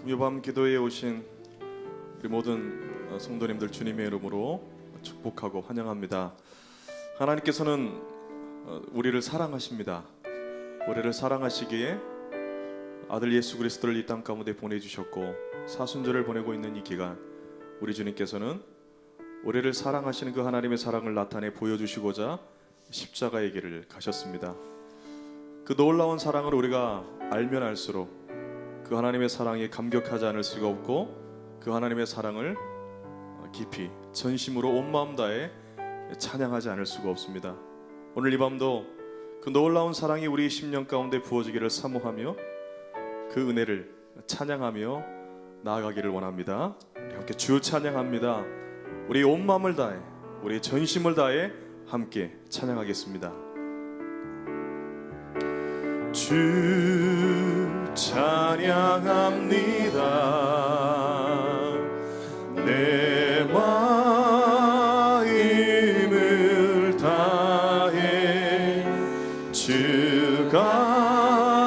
금요밤 기도에 오신 우리 모든 성도님들 주님의 이름으로 축복하고 환영합니다. 하나님께서는 우리를 사랑하십니다. 우리를 사랑하시기에 아들 예수 그리스도를 이 땅 가운데 보내주셨고 사순절을 보내고 있는 이 기간 우리 주님께서는 우리를 사랑하시는 그 하나님의 사랑을 나타내 보여주시고자 십자가의 길을 가셨습니다. 그 놀라운 사랑을 우리가 알면 알수록 그 하나님의 사랑에 감격하지 않을 수가 없고 그 하나님의 사랑을 깊이 전심으로 온 마음 다해 찬양하지 않을 수가 없습니다. 오늘 이 밤도 그 놀라운 사랑이 우리 심령 가운데 부어지기를 사모하며 그 은혜를 찬양하며 나아가기를 원합니다. 우리 함께 주 찬양합니다. 우리 온 마음을 다해 우리 전심을 다해 함께 찬양하겠습니다. 주 찬양합니다. 내 마음을 다해 주가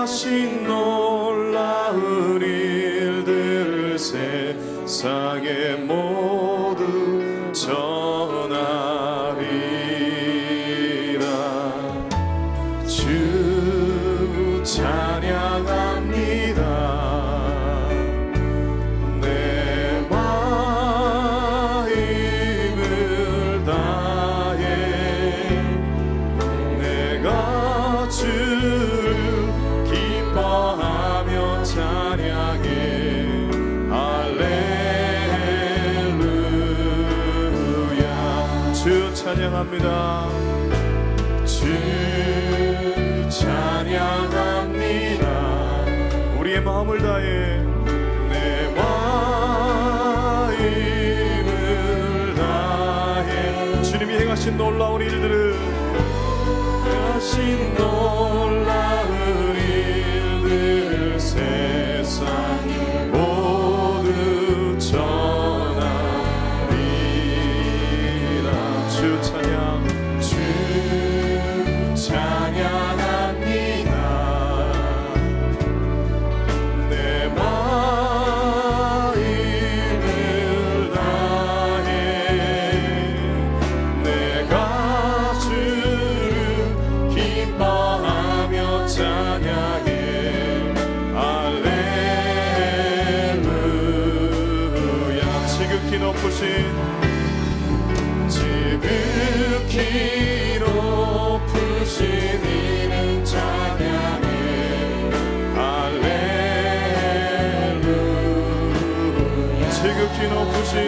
하신 놀라운 일들 세상에 모두 전하리라. 주 찬양합니다. 내 마음을 다해 내가 주를 기뻐하며 찬양해. 할렐루야. 주 찬양합니다. 주 찬양합니다. 우리의 마음을 다해 내 마음을 다해 주님이 행하신 놀라운 일들을 행하신 놀라운 일들을 세상에 모두 전하리라. 주 찬양 주 찬양합니다. 내 마음을 다해 내가 주를 기뻐하며 찬양해. 할렐루야. 지극히 높으신 이는 찬양해. 할렐루야. 지극히 높으신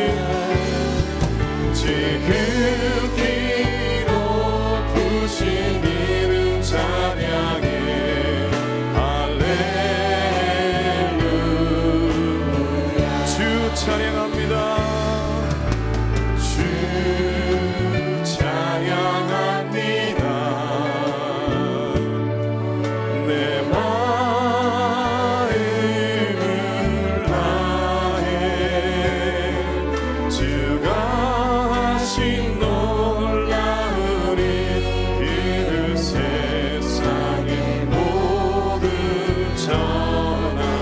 이는 찬양해. 할렐루야. 주 찬양합니다. 주 찬양합니다. 내 마음을 다해 주가 하신 놀라운 일을 세상에 모두 전하리라.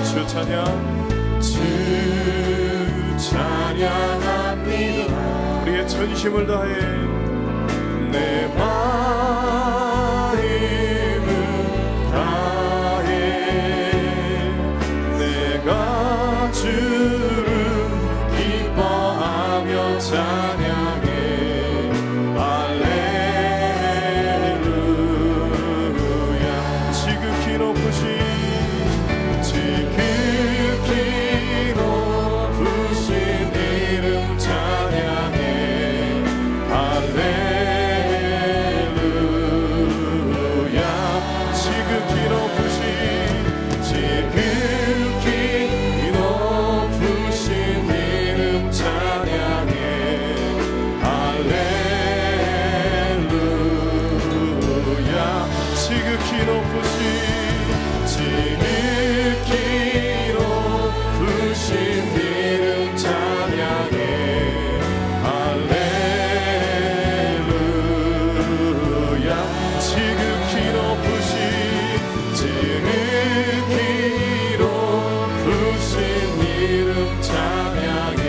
주 찬양 주 찬양합니다. 우리의 전심을 다해 내 마음을 다해 내가 주를 기뻐하며 찬양해. 할렐루야. 지극히 높으신 이름 찬양해. 할렐루야. 지극히 높으신 이름 찬양해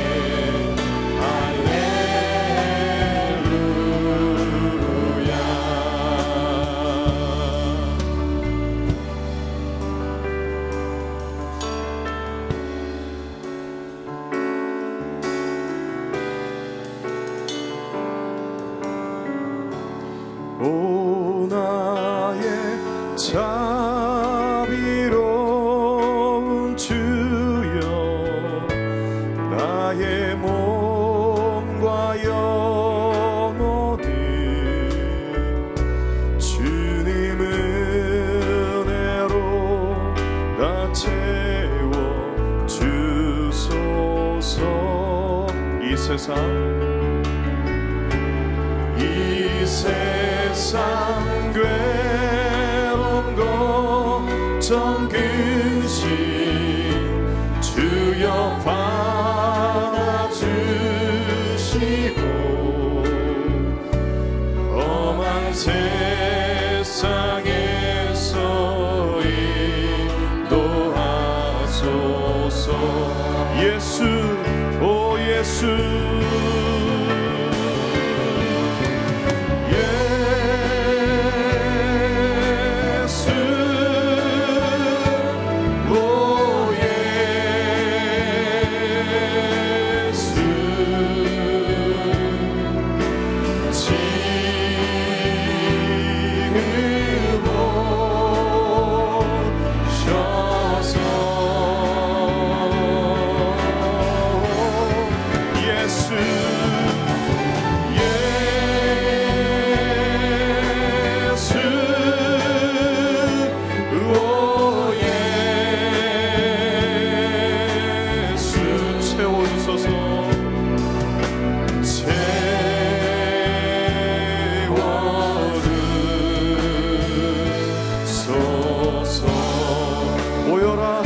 오 나의 자비로운 주여 나의 몸과 영혼을 주님 은혜로 다 채워 주소서. 이 세상 괴로운 걱정 근심 주여 받아주시고 험한 세상에서 인도하소서. 예수 오 예수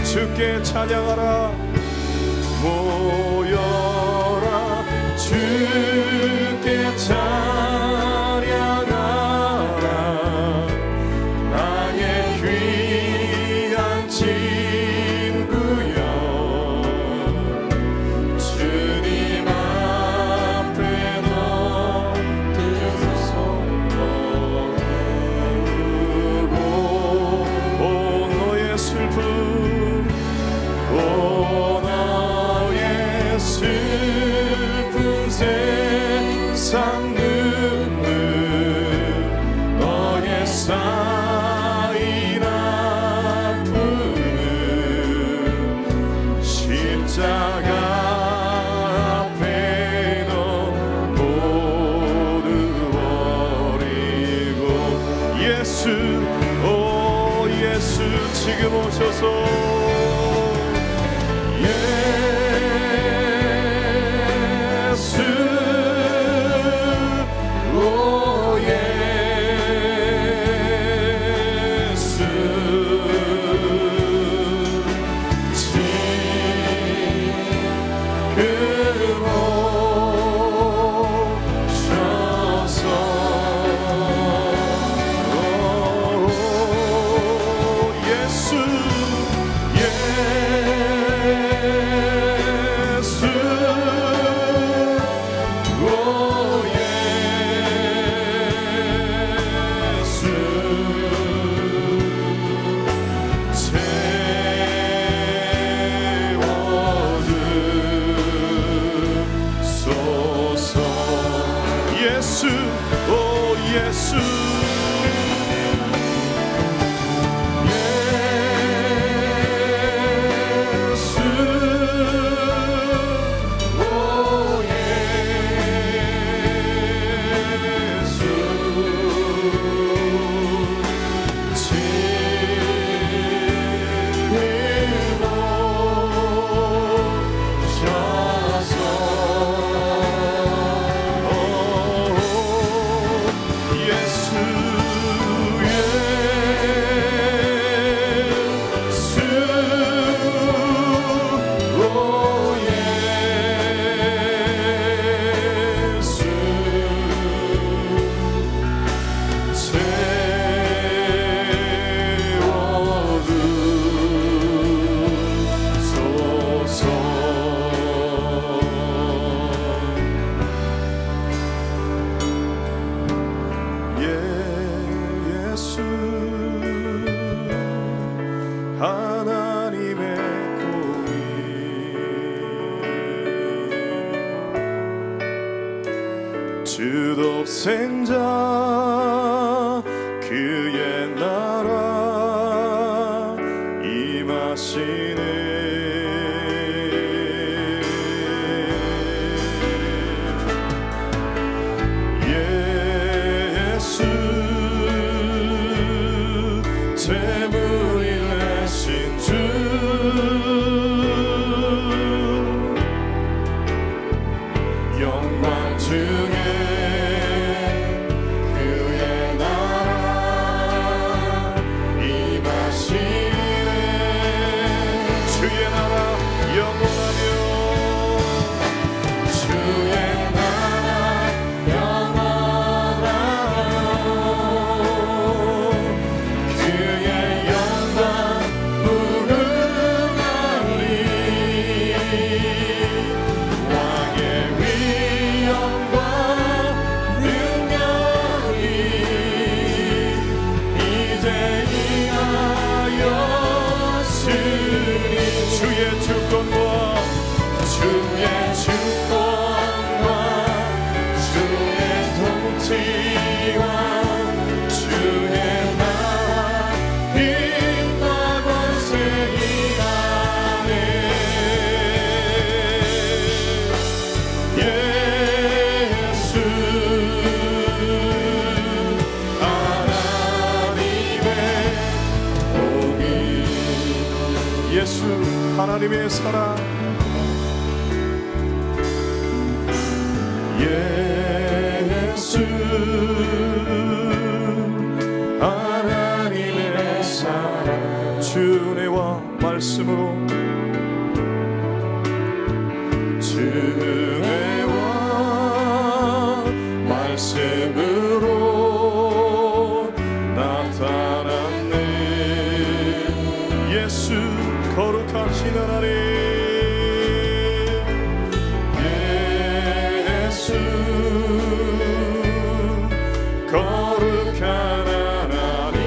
주께 찬양하라. 모여라 주께 찬양하라. 나의 귀한 친구여 주님 앞에 너를 선포하고 온 너의 슬픔 오 너의 슬픈 세상 눈물 너의 쌓인 아픔을 십자가 앞에 너 모두 버리고 예수 오 예수 지금 오셔서 주 독생자 그의 나라 임하시네. 예수 재물이 되신 주 영광 중에 그의 나라 임하시네. 주의 나라 영원하며 주의 나라 영원하며 그의 영광 무궁하리. 왕의 위엄과 능력이 이제 임하였으니 주의 주권과 주의 통치와 주의 나라 힘과 권세가 예수 하나님의 복이 예수 하나님의 사랑 예수 하나님의 사랑 주 은혜와 말씀으로 주 은혜와 말씀으로 나타났네. 예수 거룩하신 하나님 예수 거룩한 하나님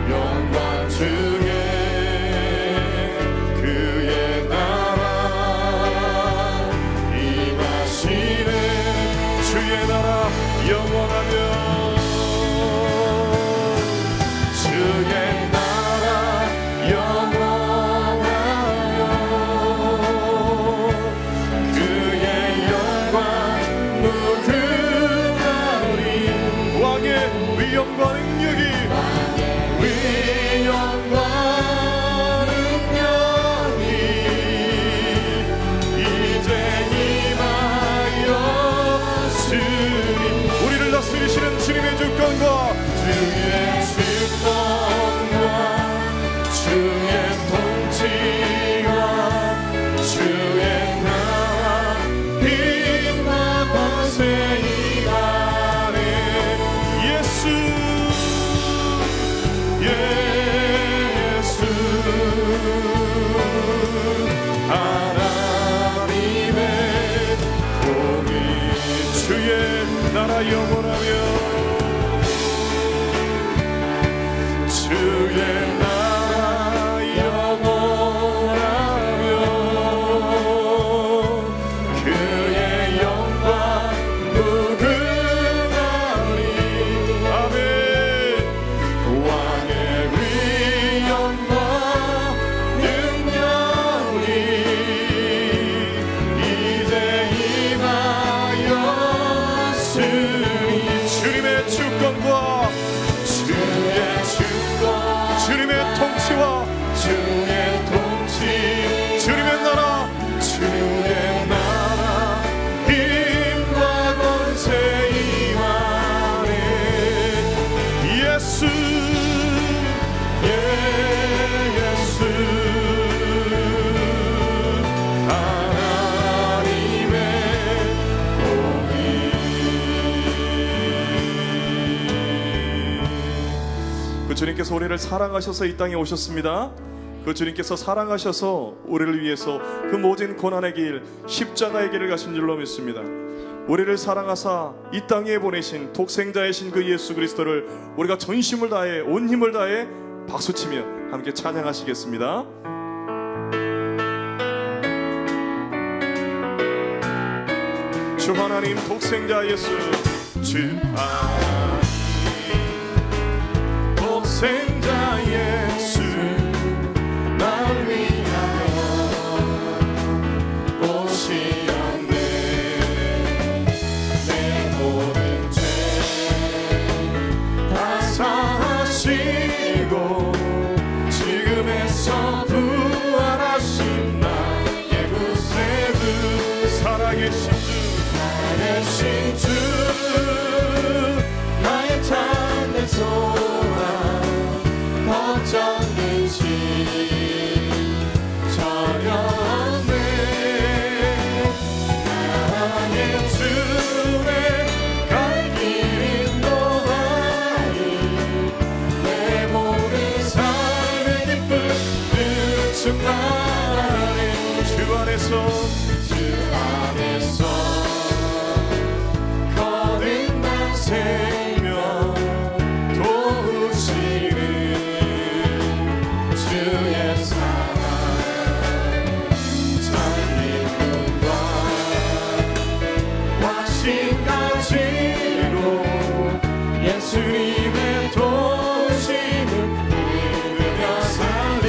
영광 중에 그의 나라 임하시네. 주의 나라 영원하며 주의 나라 영원하며 그의 영광 무궁하리. 왕의 위엄과 능력이 위엄과 능력이 이제 임하였으니 우리를 다스리시는 주님의 주권과 주의 통치와 주의 나라 힘과 권세이가네. 예수 예수 하나님의 복이 주의 나라 영원하며 주의 나라 영원하며 그의 영광 무궁하리. 아멘. 왕의 위엄과 능력이 이제 임하였으니 주님의 주권과 주님의 통치와 주의 통치 주님의 나라 힘과 권세 임하네. 예수 예수 하나님의 복이 그 주님께서 우리를 사랑하셔서 이 땅에 오셨습니다. 그 주님께서 사랑하셔서 우리를 위해서 그 모진 고난의 길 십자가의 길을 가신 줄로 믿습니다. 우리를 사랑하사 이 땅에 보내신 독생자이신 그 예수 그리스도를 우리가 전심을 다해 온 힘을 다해 박수치며 함께 찬양하시겠습니다. 주 하나님 독생자 예수 주 하나님 독생자 예수 나를 위하여 오시었네 내 모든 죄 다 사하시고 지금에서 부활하신 나의 구세주 살아계신 주 나의 참된 소망 걱정된 심 전혀 없네 나의 주의 갈 길 인도하니 내 모든 삶의 기쁨 늘 충만하네 주 안에서 생명 도우시는 주의 사랑 참긴 눈과 와신 가지로 예수님의 도우심을 믿으며 살리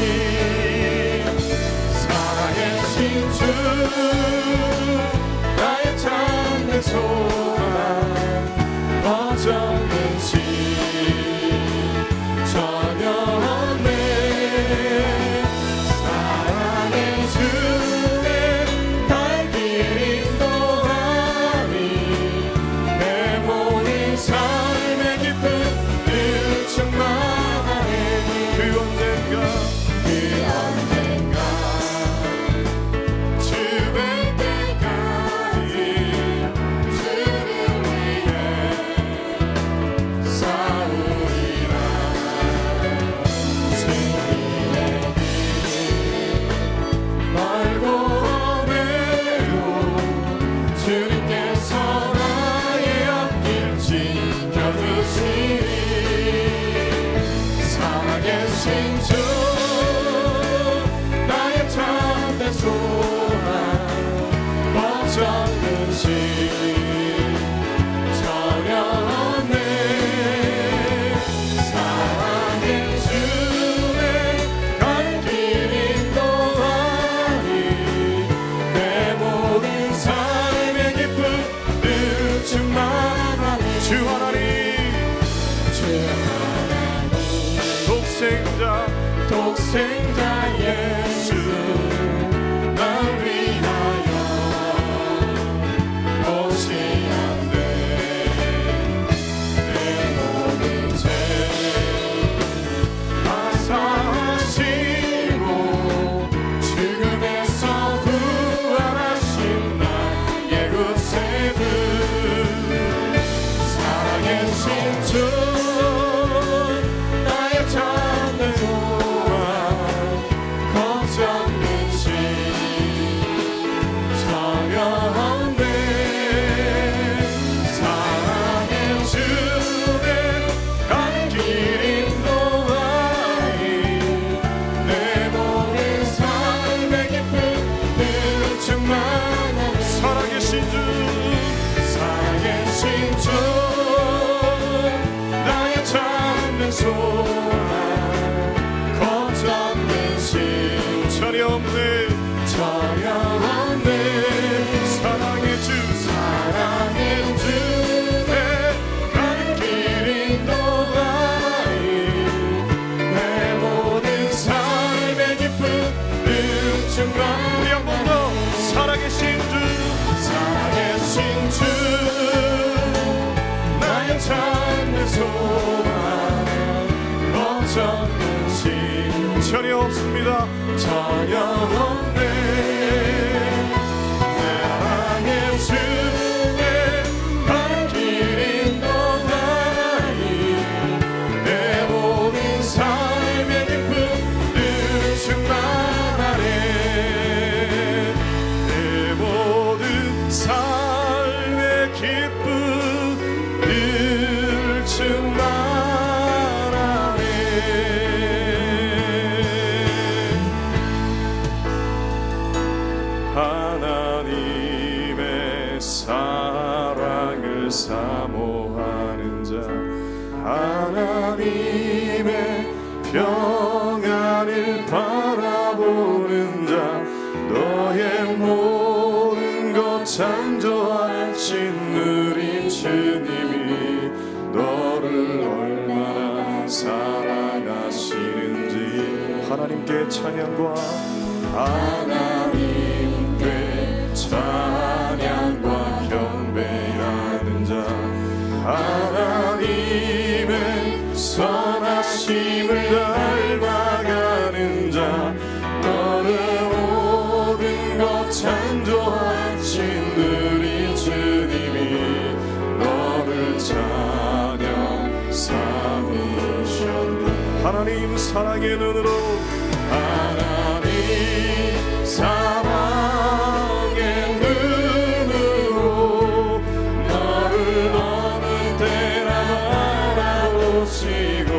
살아계신 주 나의 참된 소망 걱정된 심 전혀 없네 사랑의 주의 갈 길 인도하니 내 모든 삶의 기쁨 늘 충만하네 그 언젠가 주의 때까지 주를 위해 싸우리라 승리의 길 멀고 험해도 주님께서 나의 앞길 지켜주시리 살아계신 주 나의 참된 소망 걱정된 심 전혀 없네 사랑의 주의 갈 길 인도하니 내 모든 삶의 기쁨 늘 충만하니 주 하나님 독생자 예수 날 위하여 오시었네 내 모든 죄 다 사하시고 지금에서 부활하신 나의 구세주 살아계신 주 나의 참된 소망 걱정된 심 전혀 없네 사랑의 주의 갈 길 인도하니 내 모든 삶의 기쁨 늘 충만하네 살아계신 주 나의 참된 소망 걱정된 심 전혀 없네 사랑의 주의 가는 길 인도하니 내 모든 삶의 기쁨 늘 충만 우리 한 번 더 살아계신 주 나의 참된 소망 걱정된 심 전혀 없습니다 전혀 없네 사랑의 주의 가는 길 인도하니 내 모든 삶의 기쁨 늘 충만하네 내 모든 삶의 기쁨 늘 충만하네 평안을 바라보는 자 너의 모든 것 창조하신 우리 주님이 너를 얼마나 사랑하시는지 하나님께 찬양과 하나님께 찬양과 경배하는 자 하나님의 선하심을 닮아가는 자 너를 모든 것 창조하신 우리 주님이 너를 찬양 삼으셨네. 하나님 사랑의 눈으로 하나님 사랑의 눈으로 너를 어느 때나 바라보시고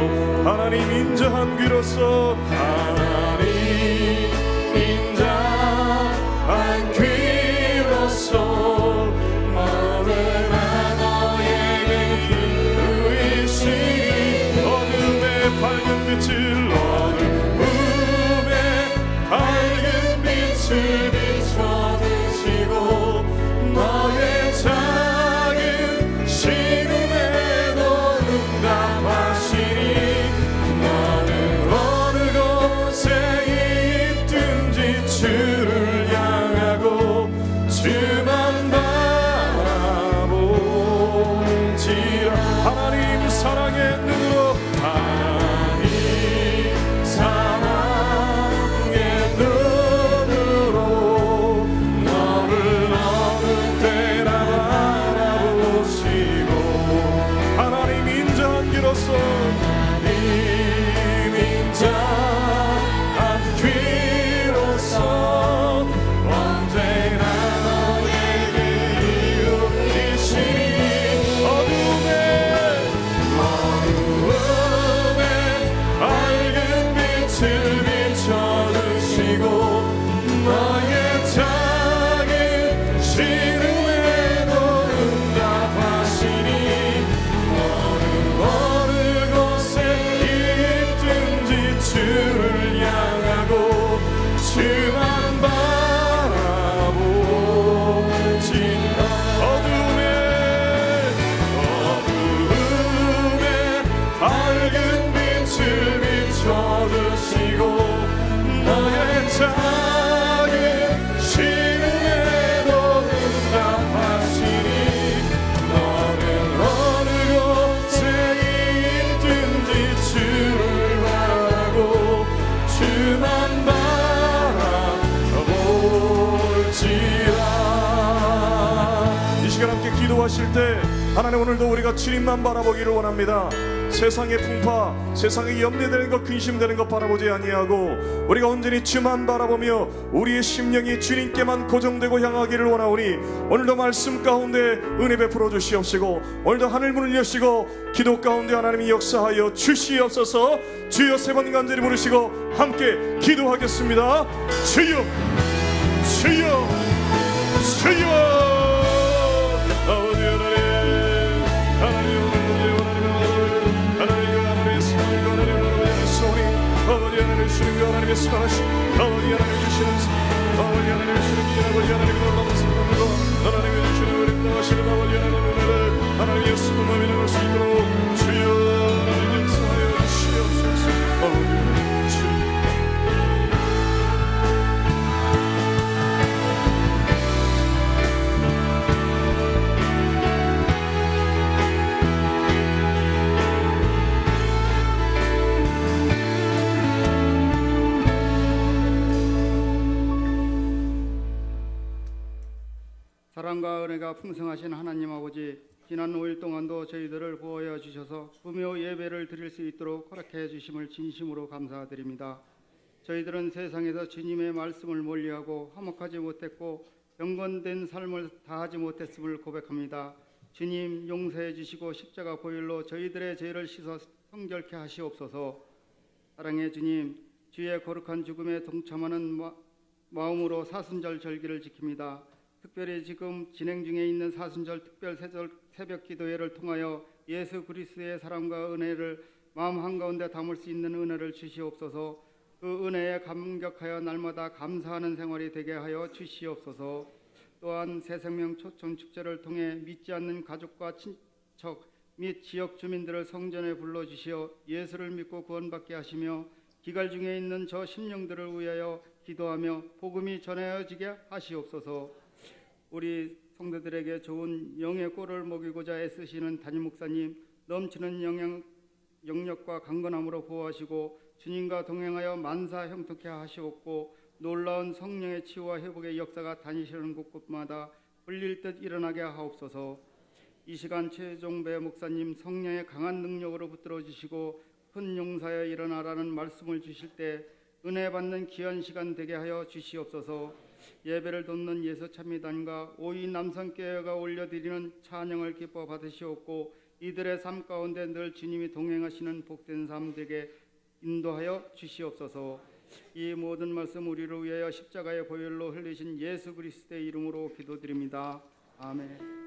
하나님 인자한 귀로서 하나님 인자한 귀로서 언제나 너에게 이루시니 어둠의 밝은 빛을 어둠의 밝은 빛을 비춰주시고 너의 작은 시름에도 응답하시니 너는 어느 곳에 있든지 주를 향하고 주만 바라보지라. 하나님 사랑의 눈으로 하나님 사랑의 눈으로 너를 어느 때나 바라보시고 하나님 인자한 귀로서 하나님 인자한 귀로서 언제나 너에게 이루시니 어둠의 밝은 빛을 비춰주시고 너의 작은 시름에도 응답하시니 너는 어느 곳에 있든지 주를 향하고 주만 바라보지라. 어둠의 밝은 빛을 비춰주시고 너의 작은 시름에도 응답하시니 너는 어느 곳에 있든지 주를 바라고 주만 바라볼지라. 이 시간 함께 기도하실 때 하나님 오늘도 우리가 주님만 바라보기를 원합니다. 세상의 풍파, 세상에 염려되는 것, 근심되는 것 바라보지 아니하고 우리가 온전히 주만 바라보며 우리의 심령이 주님께만 고정되고 향하기를 원하오니 오늘도 말씀 가운데 은혜 베풀어 주시옵시고 오늘도 하늘 문을 여시고 기도 가운데 하나님이 역사하여 주시옵소서. 주여 세 번 간절히 부르시고 함께 기도하겠습니다. 주여 주여 주여 아버지 하나님 아버지 하나님 주님 하나님의 선하심 아버지 하나님 주시는 아버지 하나님 주시는 아버지 하나님 놀라우시고 하나님의 주시는 우리 나시는 아버지 하나님 은혜를 하나님의 수고함이 나갈 수 있도록 주여 하나님 역사하여 주시옵소서. 아버지 주님 사랑과 은혜가 풍성하신 하나님 아버지, 지난 5일 동안도 저희들을 보호하여 주셔서 부묘 예배를 드릴 수 있도록 허락해 주심을 진심으로 감사드립니다. 저희들은 세상에서 주님의 말씀을 멀리하고 화목하지 못했고 경건된 삶을 다하지 못했음을 고백합니다. 주님 용서해 주시고 십자가 보혈로 저희들의 죄를 씻어 성결케 하시옵소서. 사랑의 주님, 주의 거룩한 죽음에 동참하는 마음으로 사순절 절기를 지킵니다. 특별히 지금 진행 중에 있는 사순절 특별 새벽 기도회를 통하여 예수 그리스도의 사랑과 은혜를 마음 한가운데 담을 수 있는 은혜를 주시옵소서. 그 은혜에 감격하여 날마다 감사하는 생활이 되게 하여 주시옵소서. 또한 새생명 초청 축제를 통해 믿지 않는 가족과 친척 및 지역 주민들을 성전에 불러주시어 예수를 믿고 구원받게 하시며 기갈 중에 있는 저 심령들을 위하여 기도하며 복음이 전해지게 하시옵소서. 우리 성도들에게 좋은 영의 꼴을 먹이고자 애쓰시는 담임 목사님 넘치는 영력과 강건함으로 보호하시고 주님과 동행하여 만사 형통케 하시옵고 놀라운 성령의 치유와 회복의 역사가 다니시는 곳곳마다 불릴 듯 일어나게 하옵소서. 이 시간 최종배 목사님 성령의 강한 능력으로 붙들어 주시고 큰 용사여 일어나라는 말씀을 주실 때 은혜 받는 귀한 시간 되게 하여 주시옵소서. 예배를 돕는 예수찬미단과 오이 남성교회가 올려드리는 찬양을 기뻐 받으시옵고 이들의 삶 가운데 늘 주님이 동행하시는 복된 삶 되게 인도하여 주시옵소서. 이 모든 말씀 우리를 위하여 십자가의 보혈로 흘리신 예수 그리스도의 이름으로 기도드립니다. 아멘.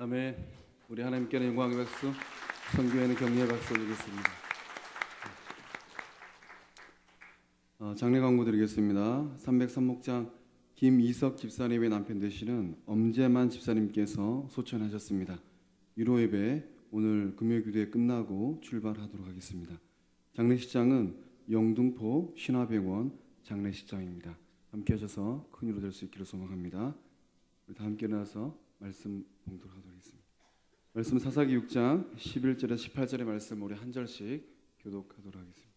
아멘. 우리 하나님께는 영광의 박수, 선교회는 격려의 박수 올리겠습니다. 장례 광고 드리겠습니다. 303목장 김이석 집사님의 남편 되시는 엄재만 집사님께서 소천하셨습니다. 위로 예배 오늘 금요기도회 끝나고 출발하도록 하겠습니다. 장례식장은 영등포 신화병원 장례식장입니다. 함께 하셔서 큰 위로 될 수 있기를 소망합니다. 우리 다 함께 일어나서 말씀 봉독하도록 하겠습니다. 말씀 사사기 6장 11절에서 18절의 말씀 우리 한 절씩 교독하도록 하겠습니다.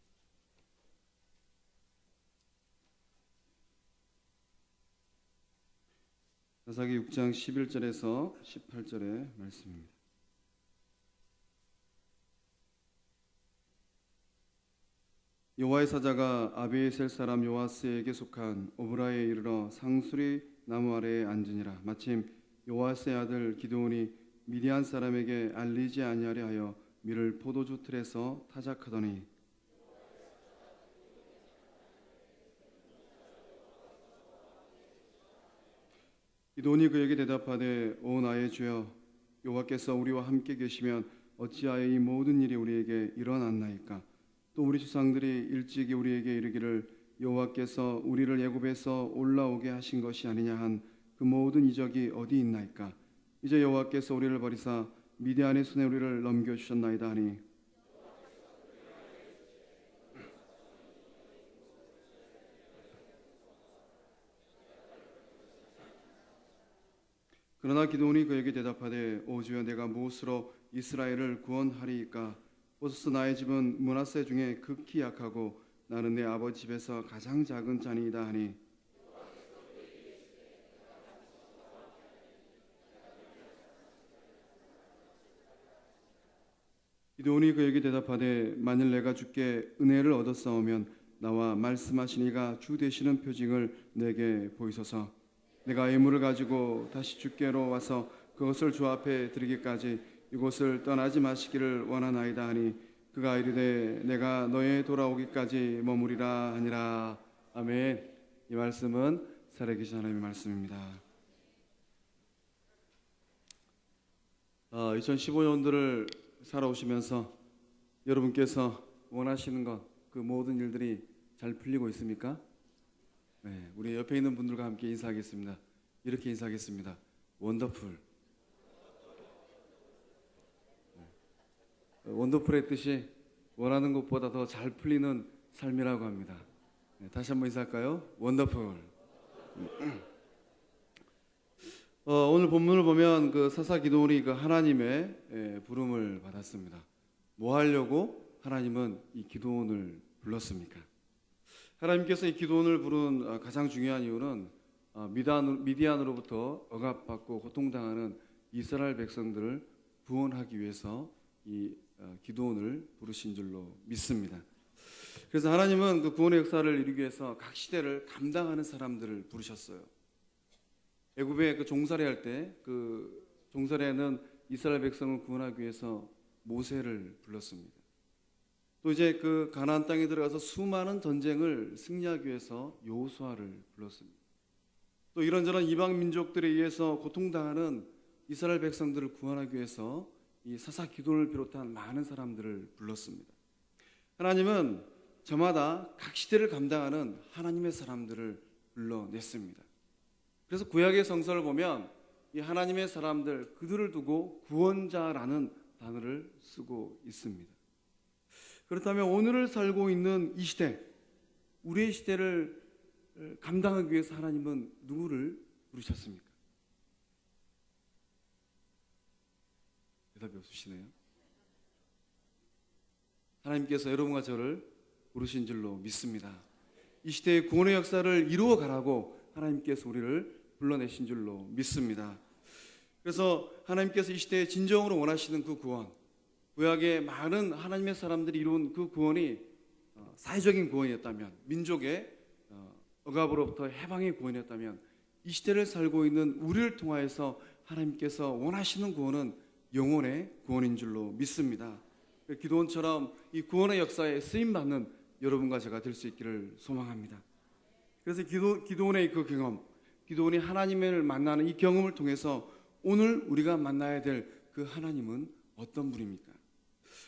사사기 6장 11절에서 18절의 말씀입니다. 여호와의 사자가 아비에셀 사람 요아스에게 속한 오브라에 이르러 상수리 나무 아래에 앉으니라. 마침 요아스의 아들 기드온이 미디안 사람에게 알리지 아니하려 하여 밀을 포도주 틀에서 타작하더니 기드온이 그에게 대답하되 오 나의 주여 여호와께서 우리와 함께 계시면 어찌하여 이 모든 일이 우리에게 일어났나이까. 또 우리 조상들이 일찍이 우리에게 이르기를 여호와께서 우리를 애굽에서 올라오게 하신 것이 아니냐 한 그 모든 이적이 어디 있나이까. 이제 여호와께서 우리를 버리사 미디안의 손에 우리를 넘겨주셨나이다 하니 그러나 기드온이 그에게 대답하되 오 주여 내가 무엇으로 이스라엘을 구원하리이까. 보소서 나의 집은 므낫세 중에 극히 약하고 나는 내 아버지 집에서 가장 작은 자니이다 하니 기드온이 그에게 대답하되 만일 내가 주께 은혜를 얻었사오면 나와 말씀하신 이가 주 되시는 표징을 내게 보이소서. 내가 예물을 가지고 다시 주께로 와서 그것을 주 앞에 드리기까지 이곳을 떠나지 마시기를 원하나이다 하니 그가 이르되 내가 너의 돌아오기까지 머무리라 하니라. 아멘. 이 말씀은 살아계신 하나님의 말씀입니다. 2015년도를 살아오시면서 여러분께서 원하시는 것 그 모든 일들이 잘 풀리고 있습니까? 네, 우리 옆에 있는 분들과 함께 인사하겠습니다. 이렇게 인사하겠습니다. 원더풀. 원더풀의 뜻이 원하는 것보다 더 잘 풀리는 삶이라고 합니다. 네, 다시 한번 인사할까요? 원더풀. 오늘 본문을 보면 그 사사 기드온이 그 하나님의 부름을 받았습니다. 뭐 하려고 하나님은 이 기드온을 불렀습니까? 하나님께서 이 기드온을 부른 가장 중요한 이유는 미디안으로부터 억압받고 고통당하는 이스라엘 백성들을 구원하기 위해서 이 기드온을 부르신 줄로 믿습니다. 그래서 하나님은 그 구원의 역사를 이루기 위해서 각 시대를 감당하는 사람들을 부르셨어요. 애굽에 그 종살이할 때 그 종살이하는 이스라엘 백성을 구원하기 위해서 모세를 불렀습니다. 또 이제 그 가나안 땅에 들어가서 수많은 전쟁을 승리하기 위해서 여호수아를 불렀습니다. 또 이런저런 이방 민족들에 의해서 고통당하는 이스라엘 백성들을 구원하기 위해서 이 사사 기드온을 비롯한 많은 사람들을 불렀습니다. 하나님은 저마다 각 시대를 감당하는 하나님의 사람들을 불러냈습니다. 그래서 구약의 성서를 보면 이 하나님의 사람들 그들을 두고 구원자라는 단어를 쓰고 있습니다. 그렇다면 오늘을 살고 있는 이 시대, 우리의 시대를 감당하기 위해서 하나님은 누구를 부르셨습니까? 대답이 없으시네요. 하나님께서 여러분과 저를 부르신 줄로 믿습니다. 이 시대의 구원의 역사를 이루어 가라고 하나님께서 우리를 불러내신 줄로 믿습니다. 그래서 하나님께서 이 시대에 진정으로 원하시는 그 구원, 구약의 많은 하나님의 사람들이 이룬 그 구원이 사회적인 구원이었다면, 민족의 억압으로부터 해방의 구원이었다면, 이 시대를 살고 있는 우리를 통하여서 하나님께서 원하시는 구원은 영혼의 구원인 줄로 믿습니다. 기드온처럼 이 구원의 역사에 쓰임받는 여러분과 제가 될 수 있기를 소망합니다. 그래서 기드온의 그 경험, 기드온이 하나님을 만나는 이 경험을 통해서 오늘 우리가 만나야 될 그 하나님은 어떤 분입니까?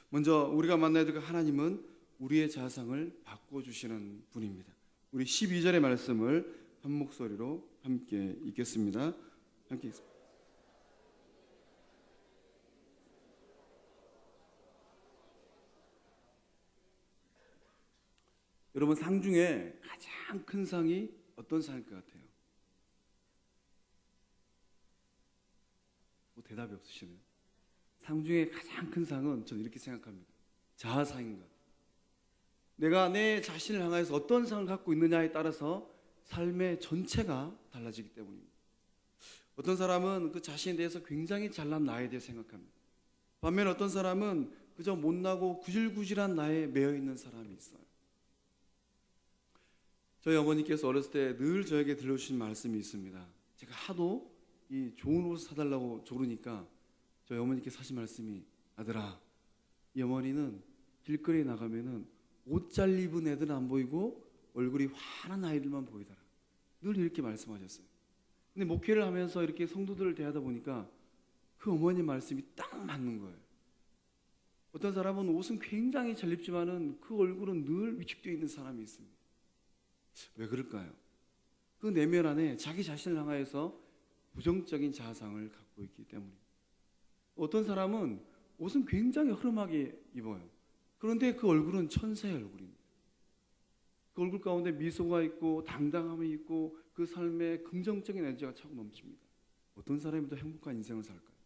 먼저 우리가 만나야 될 그 하나님은 우리의 자상을 바꿔주시는 분입니다. 우리 12절의 말씀을 한 목소리로 함께 읽겠습니다. 함께 읽습니다. 여러분, 상 중에 가장 큰 상이 어떤 상일 것 같아요? 뭐 대답이 없으시네요. 상 중에 가장 큰 상은 저는 이렇게 생각합니다. 자아상인 것 같아요. 내가 내 자신을 향해서 어떤 상을 갖고 있느냐에 따라서 삶의 전체가 달라지기 때문입니다. 어떤 사람은 그 자신에 대해서 굉장히 잘난 나에 대해 생각합니다. 반면 어떤 사람은 그저 못나고 구질구질한 나에 매여 있는 사람이 있어요. 저희 어머니께서 어렸을 때 늘 저에게 들려주신 말씀이 있습니다. 제가 하도 이 좋은 옷을 사달라고 조르니까 저희 어머니께서 하신 말씀이, 아들아, 이 어머니는 길거리에 나가면은 옷 잘 입은 애들은 안 보이고 얼굴이 환한 아이들만 보이더라. 늘 이렇게 말씀하셨어요. 근데 목회를 하면서 이렇게 성도들을 대하다 보니까 그 어머니 말씀이 딱 맞는 거예요. 어떤 사람은 옷은 굉장히 잘 입지만은 그 얼굴은 늘 위축되어 있는 사람이 있습니다. 왜 그럴까요? 그 내면 안에 자기 자신을 향하여서 부정적인 자아상을 갖고 있기 때문입니다. 어떤 사람은 옷은 굉장히 흐름하게 입어요. 그런데 그 얼굴은 천사의 얼굴입니다. 그 얼굴 가운데 미소가 있고 당당함이 있고 그 삶에 긍정적인 에너지가 차고 넘칩니다. 어떤 사람이 더 행복한 인생을 살까요?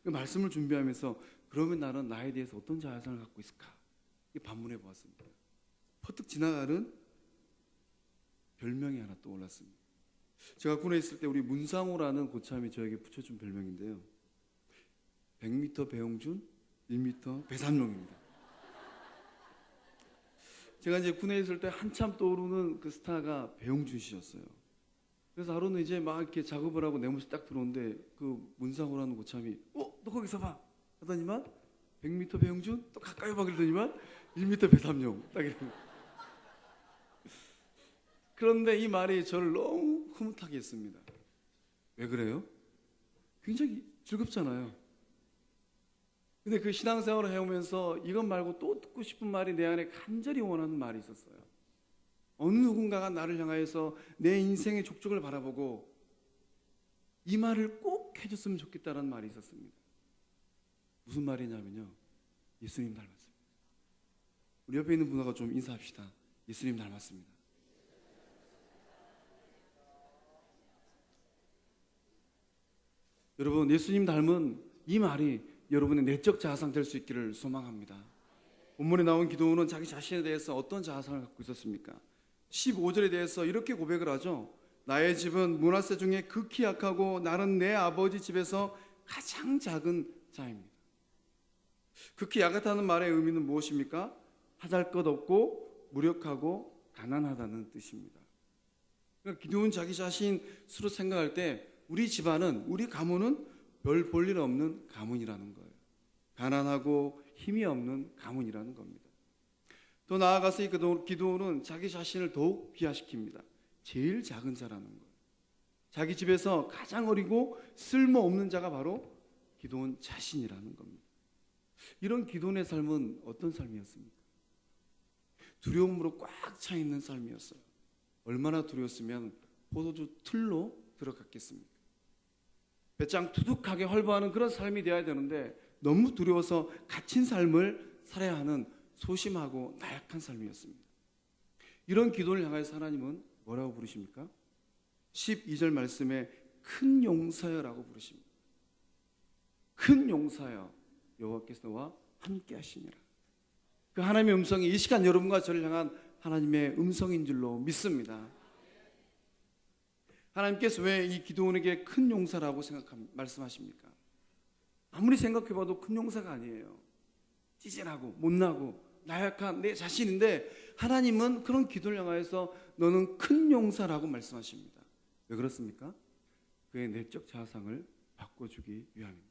그 말씀을 준비하면서 그러면 나는 나에 대해서 어떤 자아상을 갖고 있을까? 반문해 보았습니다. 퍼뜩 지나가는 별명이 하나 떠올랐습니다. 제가 군에 있을 때 우리 문상호라는 고참이 저에게 붙여준 별명인데요. 100m 배용준, 1m 배삼룡입니다. 제가 이제 군에 있을 때 한참 떠오르는 그 스타가 배용준 씨였어요. 그래서 하루는 이제 막 이렇게 작업을 하고 내 모습 딱 들어오는데 그 문상호라는 고참이 너 거기서 봐 하더니만 100m 배용준 또 가까이 봐 그러더니만 1m 배삼룡 딱 이러고. 그런데 이 말이 저를 너무 흐뭇하게 했습니다. 왜 그래요? 굉장히 즐겁잖아요. 근데 그 신앙생활을 해오면서 이것 말고 또 듣고 싶은 말이 내 안에 간절히 원하는 말이 있었어요. 어느 누군가가 나를 향하여서 내 인생의 족적을 바라보고 이 말을 꼭 해줬으면 좋겠다는 말이 있었습니다. 무슨 말이냐면요, 예수님 닮았습니다. 우리 옆에 있는 분하고 좀 인사합시다. 예수님 닮았습니다. 여러분, 예수님 닮은 이 말이 여러분의 내적 자아상 될 수 있기를 소망합니다. 본문에 나온 기도원은 자기 자신에 대해서 어떤 자아상을 갖고 있었습니까? 15절에 대해서 이렇게 고백을 하죠. 나의 집은 므낫세 중에 극히 약하고 나는 내 아버지 집에서 가장 작은 자입니다. 극히 약하다는 말의 의미는 무엇입니까? 하잘것없고 무력하고 가난하다는 뜻입니다. 그러니까 기도원 자기 자신 스스로 생각할 때 우리 집안은, 우리 가문은 별 볼 일 없는 가문이라는 거예요. 가난하고 힘이 없는 가문이라는 겁니다. 더 나아가서 이 기도원은 자기 자신을 더욱 비하시킵니다. 제일 작은 자라는 거예요. 자기 집에서 가장 어리고 쓸모없는 자가 바로 기도원 자신이라는 겁니다. 이런 기도원의 삶은 어떤 삶이었습니까? 두려움으로 꽉 차 있는 삶이었어요. 얼마나 두려웠으면 포도주 틀로 들어갔겠습니까? 배짱 두둑하게 활보하는 그런 삶이 되어야 되는데 너무 두려워서 갇힌 삶을 살아야 하는 소심하고 나약한 삶이었습니다. 이런 기도를 향해서 하나님은 뭐라고 부르십니까? 12절 말씀에 큰 용사여라고 부르십니다. 큰 용사여, 여호와께서 너와 함께 하시니라. 그 하나님의 음성이 이 시간 여러분과 저를 향한 하나님의 음성인 줄로 믿습니다. 하나님께서 왜 이 기도원에게 큰 용사라고 말씀하십니까? 아무리 생각해봐도 큰 용사가 아니에요. 찌질하고 못나고 나약한 내 자신인데 하나님은 그런 기도를 향하여서 너는 큰 용사라고 말씀하십니다. 왜 그렇습니까? 그의 내적 자아상을 바꿔주기 위함입니다.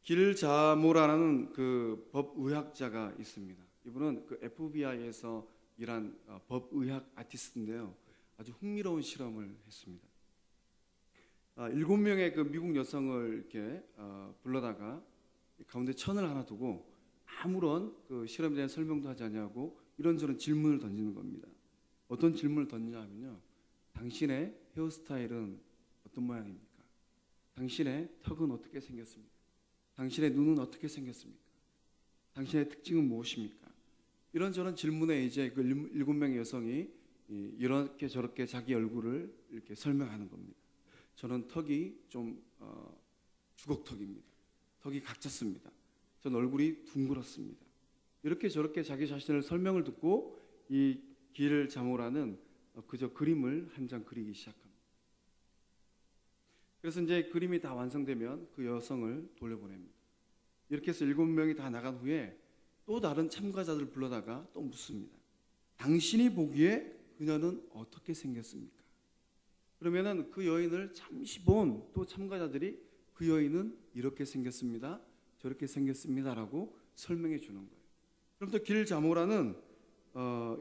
길자모라는 그 법의학자가 있습니다. 이분은 그 FBI에서 일한 법의학 아티스트인데요. 아주 흥미로운 실험을 했습니다. 7명의 그 미국 여성을 이렇게 불러다가 가운데 천을 하나 두고 아무런 그 실험에 대한 설명도 하지 않냐고 이런저런 질문을 던지는 겁니다. 어떤 질문을 던지냐면요. 당신의 헤어스타일은 어떤 모양입니까? 당신의 턱은 어떻게 생겼습니까? 당신의 눈은 어떻게 생겼습니까? 당신의 특징은 무엇입니까? 이런저런 질문에 이제 그 7명의 여성이 이렇게 저렇게 자기 얼굴을 이렇게 설명하는 겁니다. 저는 턱이 좀 주걱턱입니다. 턱이 각졌습니다. 전 얼굴이 둥그렇습니다. 이렇게 저렇게 자기 자신을 설명을 듣고 이 길 자모라는 그저 그림을 한 장 그리기 시작합니다. 그래서 이제 그림이 다 완성되면 그 여성을 돌려보냅니다. 이렇게 해서 7명이 다 나간 후에 또 다른 참가자들을 불러다가 또 묻습니다. 당신이 보기에 그녀는 어떻게 생겼습니까? 그러면은 그 여인을 잠시 본 또 참가자들이 그 여인은 이렇게 생겼습니다. 저렇게 생겼습니다라고 설명해 주는 거예요. 그럼 또 길 자모라는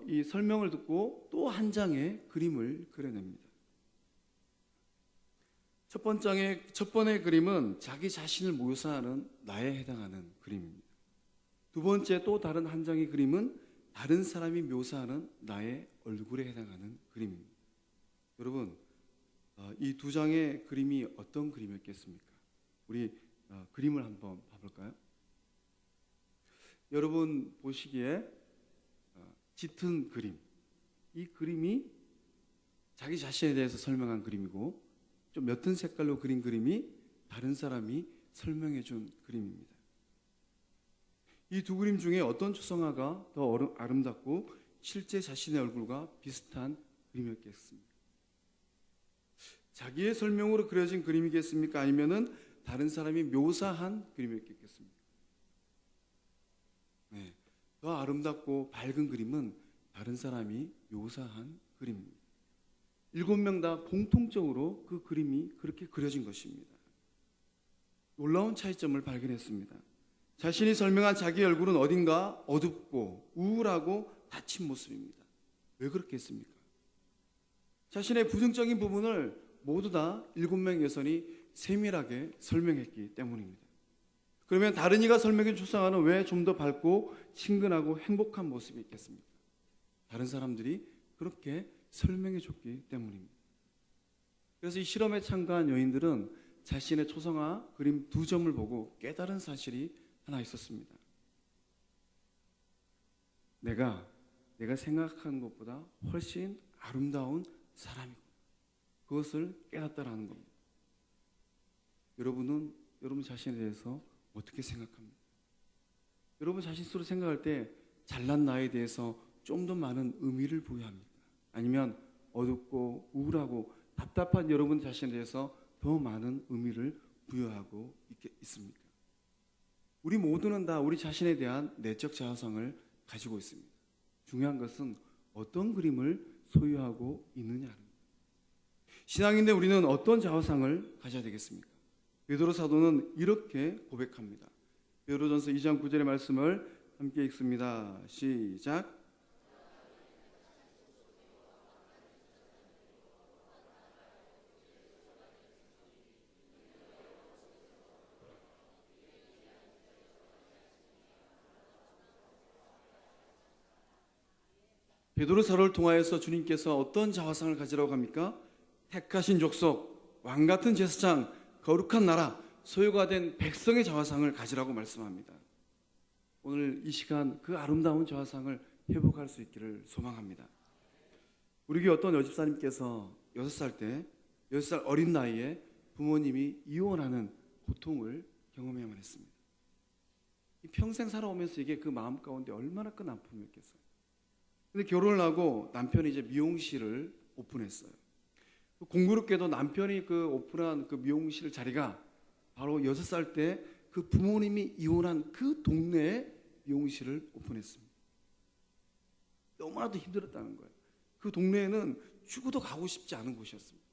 이 설명을 듣고 또 한 장의 그림을 그려냅니다. 첫 번의 그림은 자기 자신을 묘사하는 나에 해당하는 그림입니다. 두 번째 또 다른 한 장의 그림은 다른 사람이 묘사하는 나의 얼굴에 해당하는 그림입니다. 여러분, 이 두 장의 그림이 어떤 그림이었겠습니까? 우리 그림을 한번 봐볼까요? 여러분 보시기에 짙은 그림, 이 그림이 자기 자신에 대해서 설명한 그림이고 좀 옅은 색깔로 그린 그림이 다른 사람이 설명해 준 그림입니다. 이 두 그림 중에 어떤 초성화가 더 아름답고 실제 자신의 얼굴과 비슷한 그림이었겠습니까? 자기의 설명으로 그려진 그림이겠습니까? 아니면은 다른 사람이 묘사한 그림이었겠습니까? 네, 더 아름답고 밝은 그림은 다른 사람이 묘사한 그림입니다. 7명 다 공통적으로 그 그림이 그렇게 그려진 것입니다. 놀라운 차이점을 발견했습니다. 자신이 설명한 자기 얼굴은 어딘가 어둡고 우울하고 다친 모습입니다. 왜 그렇게 했습니까? 자신의 부정적인 부분을 모두 다 7명 여성이 세밀하게 설명했기 때문입니다. 그러면 다른 이가 설명해 초상화는 왜 좀 더 밝고 친근하고 행복한 모습이 있겠습니까? 다른 사람들이 그렇게 설명해 줬기 때문입니다. 그래서 이 실험에 참가한 여인들은 자신의 초상화 그림 2점을 보고 깨달은 사실이 하나 있었습니다. 내가 생각하는 것보다 훨씬 아름다운 사람이고 그것을 깨닫다라는 겁니다. 여러분 자신에 대해서 어떻게 생각합니까? 여러분 자신 스스로 생각할 때 잘난 나에 대해서 좀 더 많은 의미를 부여합니까? 아니면 어둡고 우울하고 답답한 여러분 자신에 대해서 더 많은 의미를 부여하고 있습니까? 우리 모두는 다 우리 자신에 대한 내적 자아상을 가지고 있습니다. 중요한 것은 어떤 그림을 소유하고 있느냐는 신앙인데 우리는 어떤 자아상을 가져야 되겠습니까? 베드로 사도는 이렇게 고백합니다. 베드로전서 2장 9절의 말씀을 함께 읽습니다. 시작. 베드로서를 통하여서 주님께서 어떤 자화상을 가지라고 합니까? 택하신 족속, 왕같은 제사장, 거룩한 나라, 소유가 된 백성의 자화상을 가지라고 말씀합니다. 오늘 이 시간 그 아름다운 자화상을 회복할 수 있기를 소망합니다. 우리 교회 어떤 여집사님께서 6살 어린 나이에 부모님이 이혼하는 고통을 경험해야만 했습니다. 평생 살아오면서 이게 그 마음 가운데 얼마나 큰 아픔이었겠어요. 근데 결혼을 하고 남편이 이제 미용실을 오픈했어요. 공교롭게도 남편이 그 오픈한 그 미용실 자리가 바로 6살 때 그 부모님이 이혼한 그 동네에 미용실을 오픈했습니다. 너무나도 힘들었다는 거예요. 그 동네에는 죽어도 가고 싶지 않은 곳이었습니다.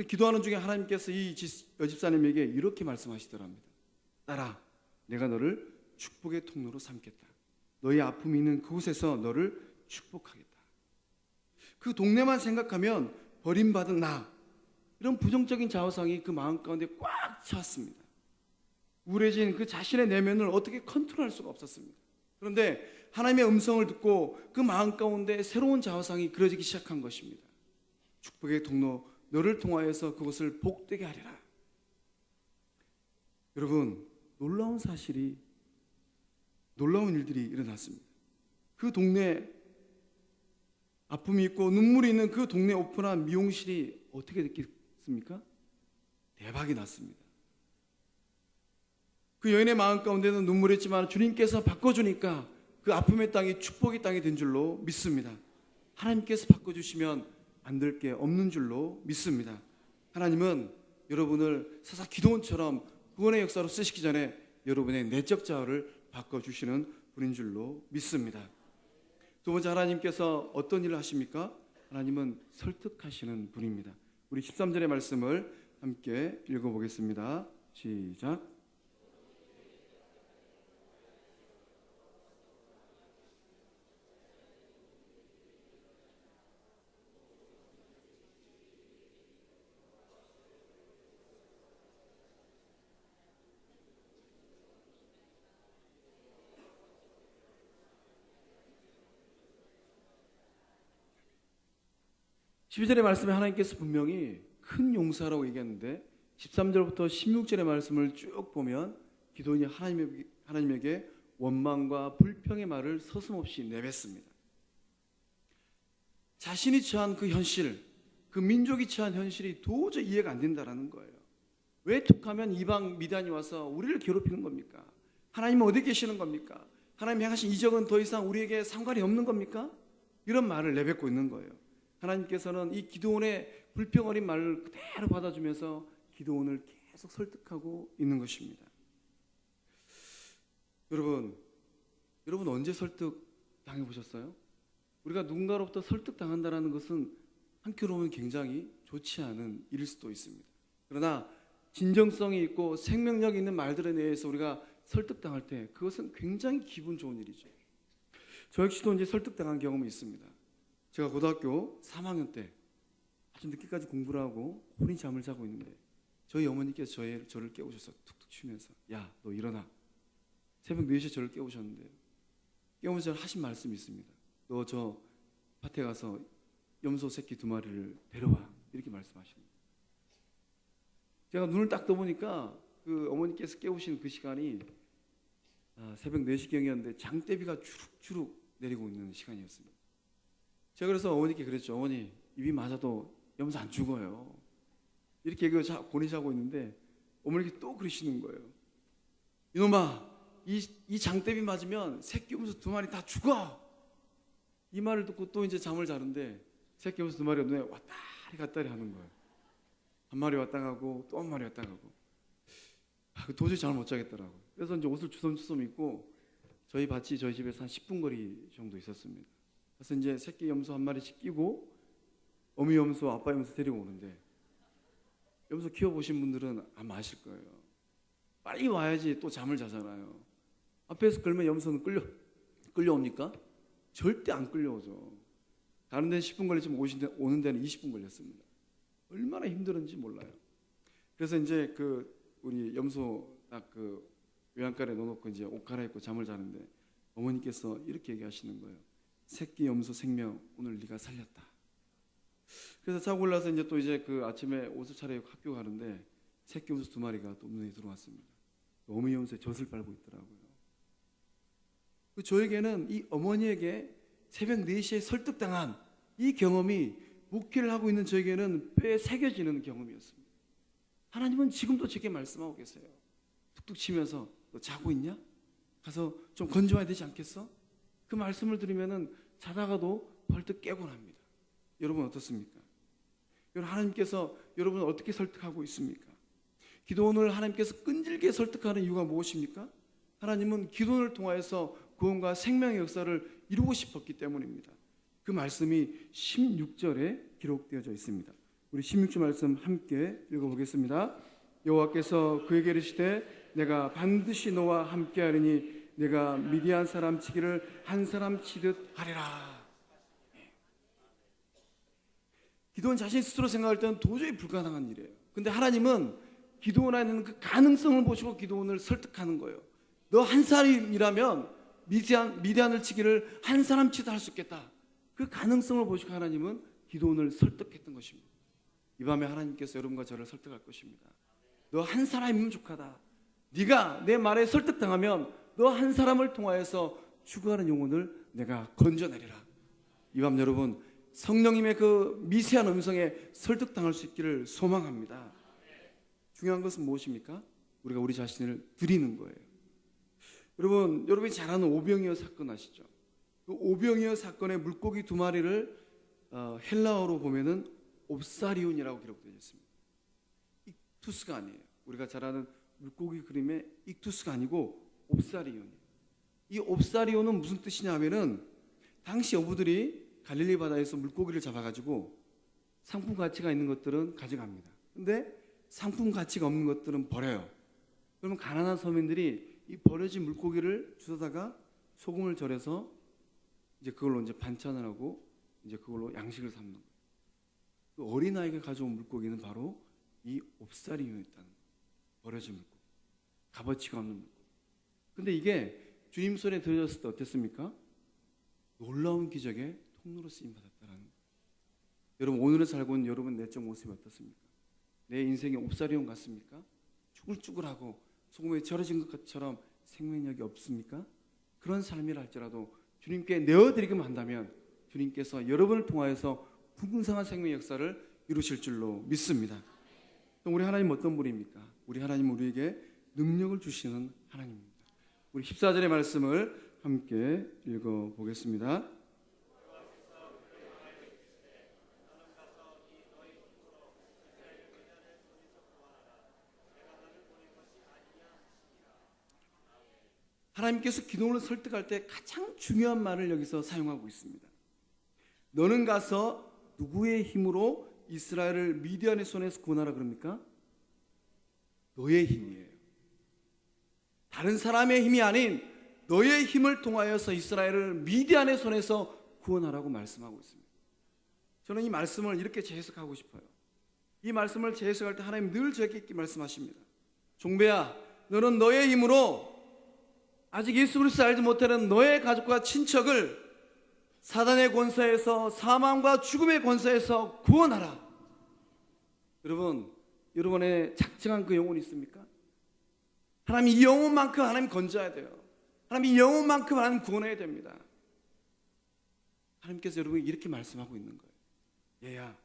기도하는 중에 하나님께서 이 여집사님에게 이렇게 말씀하시더랍니다. 딸아, 내가 너를 축복의 통로로 삼겠다. 너의 아픔이 있는 그곳에서 너를 축복하겠다. 그 동네만 생각하면 버림받은 나, 이런 부정적인 자화상이 그 마음 가운데 꽉 찼습니다. 우울해진 그 자신의 내면을 어떻게 컨트롤할 수가 없었습니다. 그런데 하나님의 음성을 듣고 그 마음 가운데 새로운 자화상이 그려지기 시작한 것입니다. 축복의 통로 너를 통하여서 그것을 복되게 하리라. 여러분, 놀라운 일들이 일어났습니다. 그 동네 아픔이 있고 눈물이 있는 그 동네 오픈한 미용실이 어떻게 됐겠습니까? 대박이 났습니다. 그 여인의 마음 가운데는 눈물이었지만 주님께서 바꿔주니까 그 아픔의 땅이 축복의 땅이 된 줄로 믿습니다. 하나님께서 바꿔주시면 안 될 게 없는 줄로 믿습니다. 하나님은 여러분을 사사 기도원처럼 구원의 역사로 쓰시기 전에 여러분의 내적 자아를 바꿔주시는 분인 줄로 믿습니다. 두 번째, 하나님께서 어떤 일을 하십니까? 하나님은 설득하시는 분입니다. 우리 13절의 말씀을 함께 읽어보겠습니다. 시작. 12절의 말씀에 하나님께서 분명히 큰 용서라고 얘기했는데 13절부터 16절의 말씀을 쭉 보면 기도원이 하나님에게 원망과 불평의 말을 서슴없이 내뱉습니다. 자신이 처한 그 현실, 그 민족이 처한 현실이 도저히 이해가 안 된다는 거예요. 왜 툭하면 이방 미단이 와서 우리를 괴롭히는 겁니까? 하나님은 어디 계시는 겁니까? 하나님 행하신 이적은 더 이상 우리에게 상관이 없는 겁니까? 이런 말을 내뱉고 있는 거예요. 하나님께서는 이 기도원의 불평 어린 말을 그대로 받아주면서 기도원을 계속 설득하고 있는 것입니다. 여러분 언제 설득 당해보셨어요? 우리가 누군가로부터 설득당한다는 것은 한편으로는 굉장히 좋지 않은 일일 수도 있습니다. 그러나 진정성이 있고 생명력 있는 말들에 대해서 우리가 설득당할 때 그것은 굉장히 기분 좋은 일이죠. 저 역시도 이제 설득당한 경험이 있습니다. 제가 고등학교 3학년 때 아주 늦게까지 공부를 하고 혼이 잠을 자고 있는데 저희 어머니께서 저를 깨우셔서 툭툭 치면서 야, 너 일어나. 새벽 4시에 저를 깨우셨는데 깨우면서 하신 말씀이 있습니다. 너 저 밭에 가서 염소 새끼 2마리를 데려와. 이렇게 말씀하십니다. 제가 눈을 딱 떠보니까 그 어머니께서 깨우신 그 시간이 새벽 4시경이었는데 장대비가 주룩주룩 내리고 있는 시간이었습니다. 제가 그래서 어머니께 그랬죠. 어머니, 입이 맞아도 염소 안 죽어요. 이렇게 얘기하고 곤히 자고 있는데 어머니께 또 그러시는 거예요. 이놈아, 이 장대비 맞으면 새끼 염소 2마리 다 죽어. 이 말을 듣고 또 이제 잠을 자는데 새끼 염소 2마리가 눈에 왔다리 갔다리 하는 거예요. 한 마리 왔다 가고 또 한 마리 왔다 가고. 도저히 잠을 못 자겠더라고요. 그래서 이제 옷을 주섬주섬 입고 저희 밭이 저희 집에서 한 10분 거리 정도 있었습니다. 그래서 이제 새끼 염소 한 마리씩 끼고 어미 염소, 아빠 염소 데리고 오는데 염소 키워보신 분들은 아마 아실 거예요. 빨리 와야지 또 잠을 자잖아요. 앞에서 끌면 염소는 끌려옵니까? 절대 안 끌려오죠. 가는 데는 10분 걸리지만 오는 데는 20분 걸렸습니다. 얼마나 힘들었는지 몰라요. 그래서 이제 우리 염소 딱 외양간에 넣어놓고 이제 옷 갈아입고 잠을 자는데 어머니께서 이렇게 얘기하시는 거예요. 새끼 염소 생명 오늘 네가 살렸다. 그래서 자고 올라서 이제 또 이제 아침에 옷을 차려입고 학교 가는데 새끼 염소 2마리가 또 눈에 들어왔습니다. 어미 염소에 젖을 빨고 있더라고요. 저에게는 이 어머니에게 새벽 4시에 설득당한 이 경험이 목회를 하고 있는 저에게는 뼈에 새겨지는 경험이었습니다. 하나님은 지금도 제게 말씀하고 계세요. 툭툭 치면서 너 자고 있냐? 가서 좀 건져와야 되지 않겠어? 그 말씀을 들으면은 자다가도 벌떡 깨곤 합니다. 여러분 어떻습니까? 여러분 하나님께서 여러분을 어떻게 설득하고 있습니까? 기도원을 하나님께서 끈질게 설득하는 이유가 무엇입니까? 하나님은 기도원을 통하여서 구원과 생명의 역사를 이루고 싶었기 때문입니다. 그 말씀이 16절에 기록되어져 있습니다. 우리 16절 말씀 함께 읽어보겠습니다. 여호와께서 그에게 이르시되 내가 반드시 너와 함께하리니 내가 미디안 사람 치기를 한 사람 치듯 하리라. 기도원 자신 스스로 생각할 때는 도저히 불가능한 일이에요. 근데 하나님은 기도원에 있는 그 가능성을 보시고 기도원을 설득하는 거예요. 너 한 사람이라면 미디안을 치기를 한 사람 치다 할 수 있겠다. 그 가능성을 보시고 하나님은 기도원을 설득했던 것입니다. 이 밤에 하나님께서 여러분과 저를 설득할 것입니다. 너 한 사람이면 족하다. 네가 내 말에 설득당하면 너 한 사람을 통하여서 죽어가는 영혼을 내가 건져내리라. 이 밤 여러분 성령님의 그 미세한 음성에 설득당할 수 있기를 소망합니다. 중요한 것은 무엇입니까? 우리가 우리 자신을 드리는 거예요. 여러분이 잘 아는 오병이어 사건 아시죠? 그 오병이어 사건의 물고기 2마리를 헬라어로 보면은 옵사리온이라고 기록되어 있습니다. 익투스가 아니에요. 우리가 잘 아는 물고기 그림의 익투스가 아니고 옵사리온이에요. 이 옵사리온은 무슨 뜻이냐면은 당시 어부들이 갈릴리 바다에서 물고기를 잡아가지고 상품 가치가 있는 것들은 가져갑니다. 근데 상품 가치가 없는 것들은 버려요. 그러면 가난한 서민들이 이 버려진 물고기를 주워다가 소금을 절여서 이제 그걸로 이제 반찬을 하고 이제 그걸로 양식을 삼는 거예요. 그 어린아이가 가져온 물고기는 바로 이 옵사리온이었다는 거예요. 버려진 물고기, 값어치가 없는 물고기. 근데 이게 주님 손에 들어졌을 때 어땠습니까? 놀라운 기적의 통로로 쓰임 받았다라는 거예요. 여러분 오늘을 살고 있는 여러분 내적 모습이 어떻습니까? 내 인생이 옵사리온 같습니까? 쭈글쭈글하고 소금에 절여진 것처럼 생명력이 없습니까? 그런 삶이라 할지라도 주님께 내어드리기만 한다면 주님께서 여러분을 통하여서 풍성한 생명의 역사를 이루실 줄로 믿습니다. 또 우리 하나님 어떤 분입니까? 우리 하나님 우리에게 능력을 주시는 하나님입니다. 우리 14절의 말씀을 함께 읽어보겠습니다. 하나님께서 기도원을 설득할 때 가장 중요한 말을 여기서 사용하고 있습니다. 너는 가서 누구의 힘으로 이스라엘을 미디안의 손에서 구원하라 그럽니까? 너의 힘이에요. 다른 사람의 힘이 아닌 너의 힘을 통하여서 이스라엘을 미디안의 손에서 구원하라고 말씀하고 있습니다. 저는 이 말씀을 이렇게 재해석하고 싶어요. 이 말씀을 재해석할 때 하나님 늘 저에게 이렇게 말씀하십니다. 종배야, 너는 너의 힘으로 아직 예수 그리스도 알지 못하는 너의 가족과 친척을 사단의 권세에서, 사망과 죽음의 권세에서 구원하라. 여러분, 여러분의 작정한 그 영혼이 있습니까? 하나님 이 영혼만큼 하나님 건져야 돼요. 하나님 이 영혼만큼 하나님 구원해야 됩니다. 하나님께서 여러분에게 이렇게 말씀하고 있는 거예요. 얘야,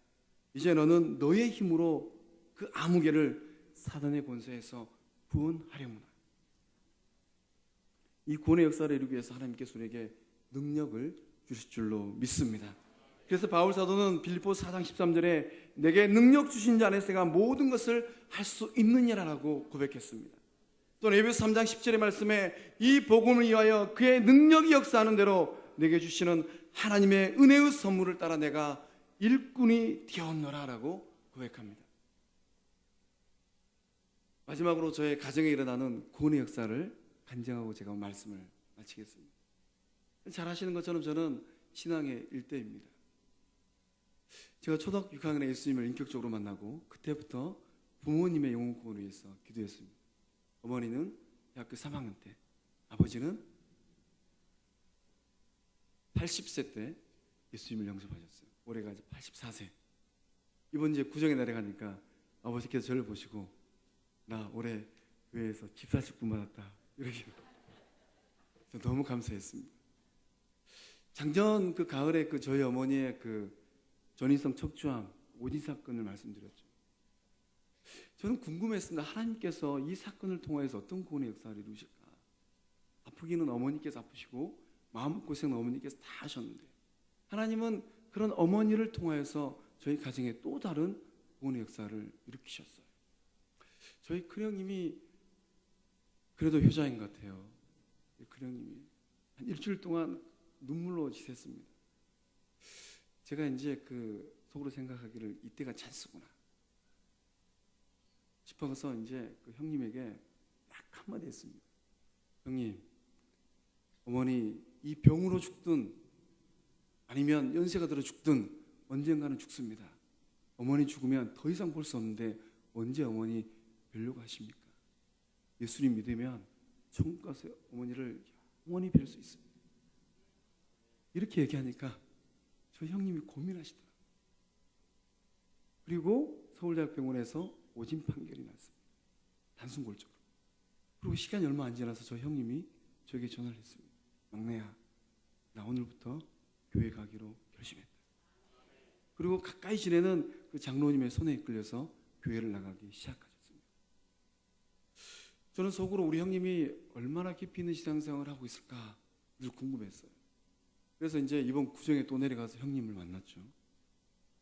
이제 너는 너의 힘으로 그 아무개를 사단의 권세에서 구원하려무나. 이 구원의 역사를 이루기 위해서 하나님께서 우리에게 능력을 주실 줄로 믿습니다. 그래서 바울 사도는 빌립보서 4장 13절에 내게 능력 주신 자 안에서 내가 모든 것을 할 수 있느니라라고 고백했습니다. 또 에베소 3장 10절의 말씀에 이 복음을 위하여 그의 능력이 역사하는 대로 내게 주시는 하나님의 은혜의 선물을 따라 내가 일꾼이 되었노라라고 고백합니다. 마지막으로 저의 가정에 일어나는 구원의 역사를 간증하고 제가 말씀을 마치겠습니다. 잘 아시는 것처럼 저는 신앙의 일대입니다. 제가 초등학교 6학년에 예수님을 인격적으로 만나고 그때부터 부모님의 영혼 구원을 위해서 기도했습니다. 어머니는 대학교 3학년 때, 아버지는 80세 때 예수님을 영접하셨어요. 올해가 이제 84세. 이번 이제 구정의 날에 가니까 아버지께서 저를 보시고 나 올해 교회에서 집사직분 받았다 이렇게 너무 감사했습니다. 작년 그 가을에 그 저희 어머니의 그 전이성 척추암 오진 사건을 말씀드렸죠. 저는 궁금했습니다. 하나님께서 이 사건을 통해서 어떤 구원의 역사를 이루실까? 아프기는 어머니께서 아프시고 마음고생은 어머니께서 다 하셨는데 하나님은 그런 어머니를 통해서 저희 가정에 또 다른 구원의 역사를 일으키셨어요. 저희 큰형님이 그래도 효자인 것 같아요. 큰형님이 한 일주일 동안 눈물로 지샜습니다. 제가 이제 그 속으로 생각하기를 이때가 찬스구나 싶어서 이제 그 형님에게 딱 한마디 했습니다. 형님, 어머니 이 병으로 죽든 아니면 연세가 들어 죽든 언젠가는 죽습니다. 어머니 죽으면 더 이상 볼 수 없는데 언제 어머니 뵈려고 하십니까? 예수님 믿으면 천국 가서 어머니를 영원히 뵐 수 있습니다. 이렇게 얘기하니까 저 형님이 고민하시더라고요. 그리고 서울대학병원에서 오진 판결이 났습니다. 단순골절로. 그리고 시간이 얼마 안 지나서 저 형님이 저에게 전화를 했습니다. 막내야, 나 오늘부터 교회 가기로 결심했다. 그리고 가까이 지내는 그 장로님의 손에 이끌려서 교회를 나가기 시작하셨습니다. 저는 속으로 우리 형님이 얼마나 깊이 있는 신앙생활을 하고 있을까 늘 궁금했어요. 그래서 이제 이번 구정에 또 내려가서 형님을 만났죠.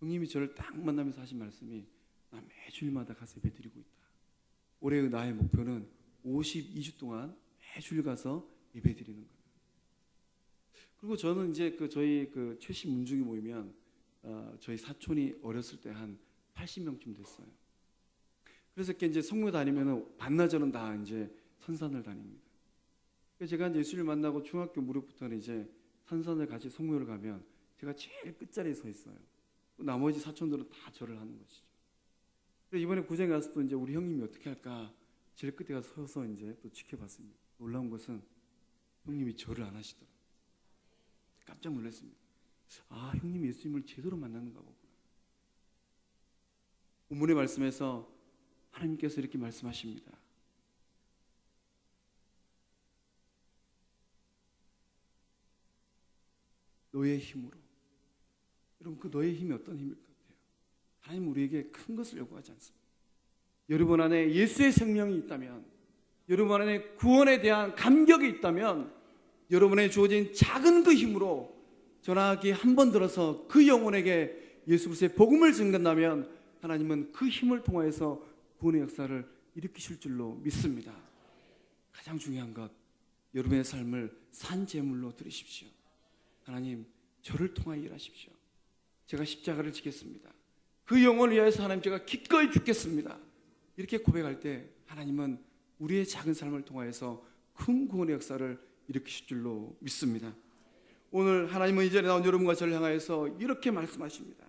형님이 저를 딱 만나면서 하신 말씀이 나 매주일마다 가서 예배 드리고 있다. 올해의 나의 목표는 52주 동안 매주일 가서 예배 드리는 거예요. 그리고 저는 이제 저희 최씨 문중이 모이면 저희 사촌이 어렸을 때 한 80명쯤 됐어요. 그래서 이제 성묘 다니면은 반나절은 다 이제 선산을 다닙니다. 그래서 제가 이제 예수를 만나고 중학교 무렵부터는 이제 선산을 같이 성묘를 가면 제가 제일 끝자리에 서 있어요. 나머지 사촌들은 다 절을 하는 것이죠. 그래서 이번에 구정에 가서 또 이제 우리 형님이 어떻게 할까 제일 끝에 가서 서서 이제 또 지켜봤습니다. 놀라운 것은 형님이 절을 안 하시더라고요. 깜짝 놀랐습니다. 아, 형님이 예수님을 제대로 만나는가 보구나. 본문의 말씀에서 하나님께서 이렇게 말씀하십니다. 너의 힘으로. 여러분, 그 너의 힘이 어떤 힘일 것 같아요? 하나님 우리에게 큰 것을 요구하지 않습니다. 여러분 안에 예수의 생명이 있다면, 여러분 안에 구원에 대한 감격이 있다면, 여러분의 주어진 작은 그 힘으로 전화기 한 번 들어서 그 영혼에게 예수 그리스도의 복음을 증거한다면 하나님은 그 힘을 통하여서 구원의 역사를 일으키실 줄로 믿습니다. 가장 중요한 것, 여러분의 삶을 산 제물로 드리십시오. 하나님, 저를 통하여 일하십시오. 제가 십자가를 지겠습니다. 그 영혼을 위하여서 하나님 제가 기꺼이 죽겠습니다. 이렇게 고백할 때 하나님은 우리의 작은 삶을 통하여서 큰 구원의 역사를 일으키실 줄로 믿습니다. 오늘 하나님은 이 자리에 나온 여러분과 저를 향하여서 이렇게 말씀하십니다.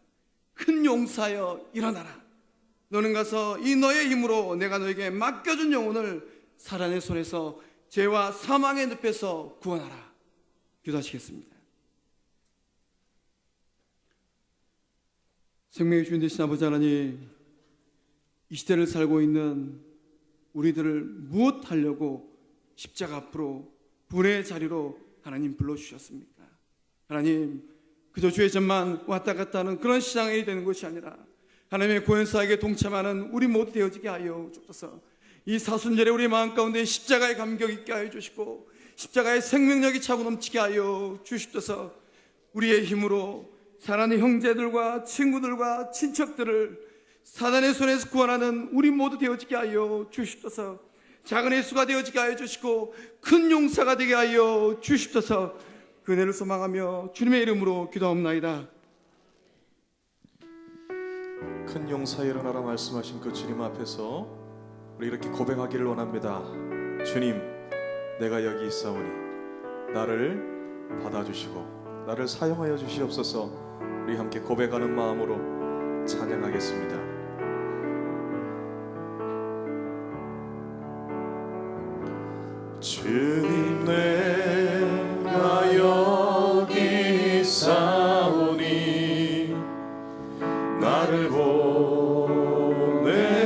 큰 용사여 일어나라. 너는 가서 이 너의 힘으로 내가 너에게 맡겨준 영혼을 사단의 손에서 죄와 사망의 늪에서 구원하라. 기도하시겠습니다. 생명의 주인 되신 아버지 하나님, 이 시대를 살고 있는 우리들을 무엇하려고 십자가 앞으로 분의 자리로 하나님 불러주셨습니까? 하나님, 그저 주의 전만 왔다 갔다 하는 그런 시장이 되는 것이 아니라 하나님의 구원사에게 동참하는 우리 모두 되어지게 하여 주옵소서. 이 사순절에 우리 마음 가운데 십자가의 감격 있게 하여 주시고 십자가의 생명력이 차고 넘치게 하여 주시옵소서. 우리의 힘으로 사랑하는 형제들과 친구들과 친척들을 사단의 손에서 구원하는 우리 모두 되어지게 하여 주시옵소서. 작은 예수가 되어지게 하여 주시고 큰 용사가 되게 하여 주시옵소서. 그 은혜를 소망하며 주님의 이름으로 기도하옵나이다. 큰 용사여 일어나라 말씀하신 그 주님 앞에서 우리 이렇게 고백하기를 원합니다. 주님, 내가 여기 있사오니 나를 받아주시고 나를 사용하여 주시옵소서. 우리 함께 고백하는 마음으로 찬양하겠습니다. 주님, 내가 여기 있사오니 나를 보내소서.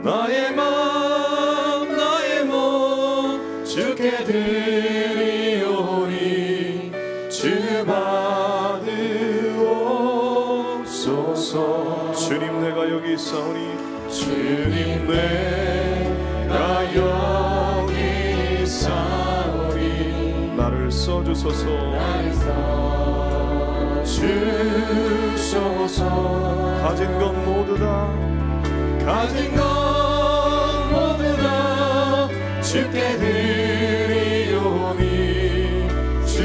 나의 몸 주께 드리오니 주 받으옵소서. 주님, 내가 여기 있사오니 주님, 내가 여기 있사오니 나를 써주소서. 가진 것 모두 다 주께 드리오니 주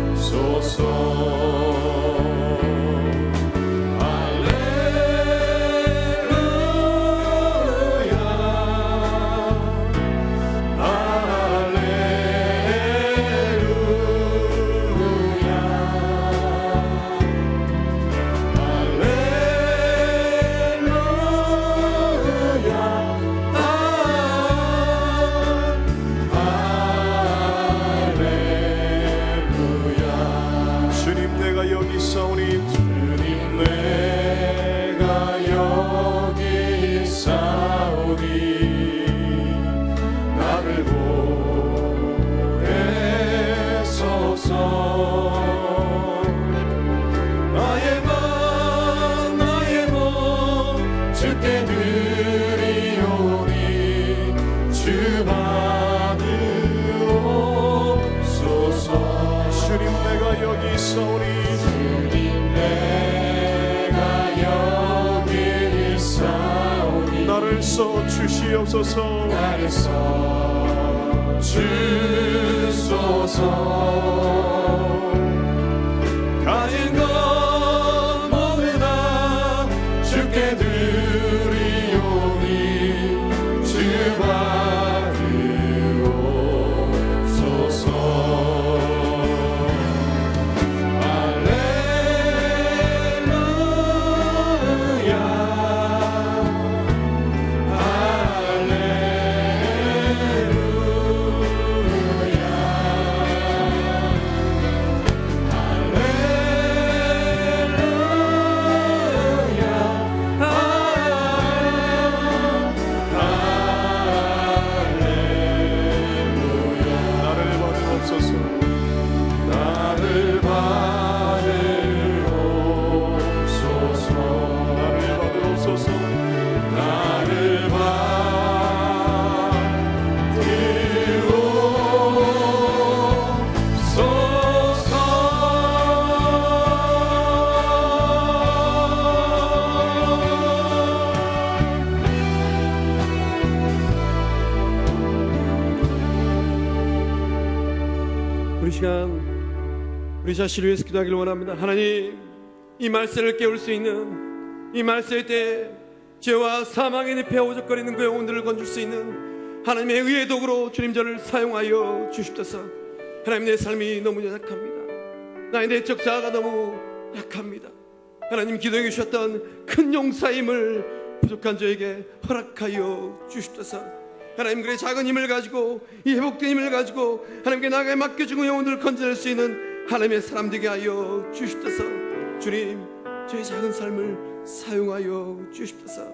받으옵소서. 있사오니 주님 내가 여기 있사오니 나를 보내소서 나의 몸 주께 드리오니 주 받으옵소서 주님 내가 여기 있사오니 주님 내가 여기 있사오니 나를 써 주시옵소서 나를 써 주소서 가진 것 모두 다 주께 드리오니 주 받으옵소서 나를 받으옵소서 나를 우리 시간 우리 자신을 위해서 기도하기를 원합니다. 하나님, 이 말세를 깨울 수 있는, 이 말세의 때 죄와 사망의 늪에 오적거리는 그 영혼들을 건질 수 있는 하나님의 의의 도구로 주님 저를 사용하여 주십소서. 하나님, 내 삶이 너무 약합니다. 나의 내적 자아가 너무 약합니다. 하나님, 기도해 주셨던 큰 용사임을 부족한 저에게 허락하여 주십소서. 하나님, 그래 작은 힘을 가지고, 이 회복된 힘을 가지고 하나님께 나에게 맡겨준 영혼들을 건져낼 수 있는 하나님의 사람 되게 하여 주십소서. 주님, 저의 작은 삶을 사용하여 주십소서.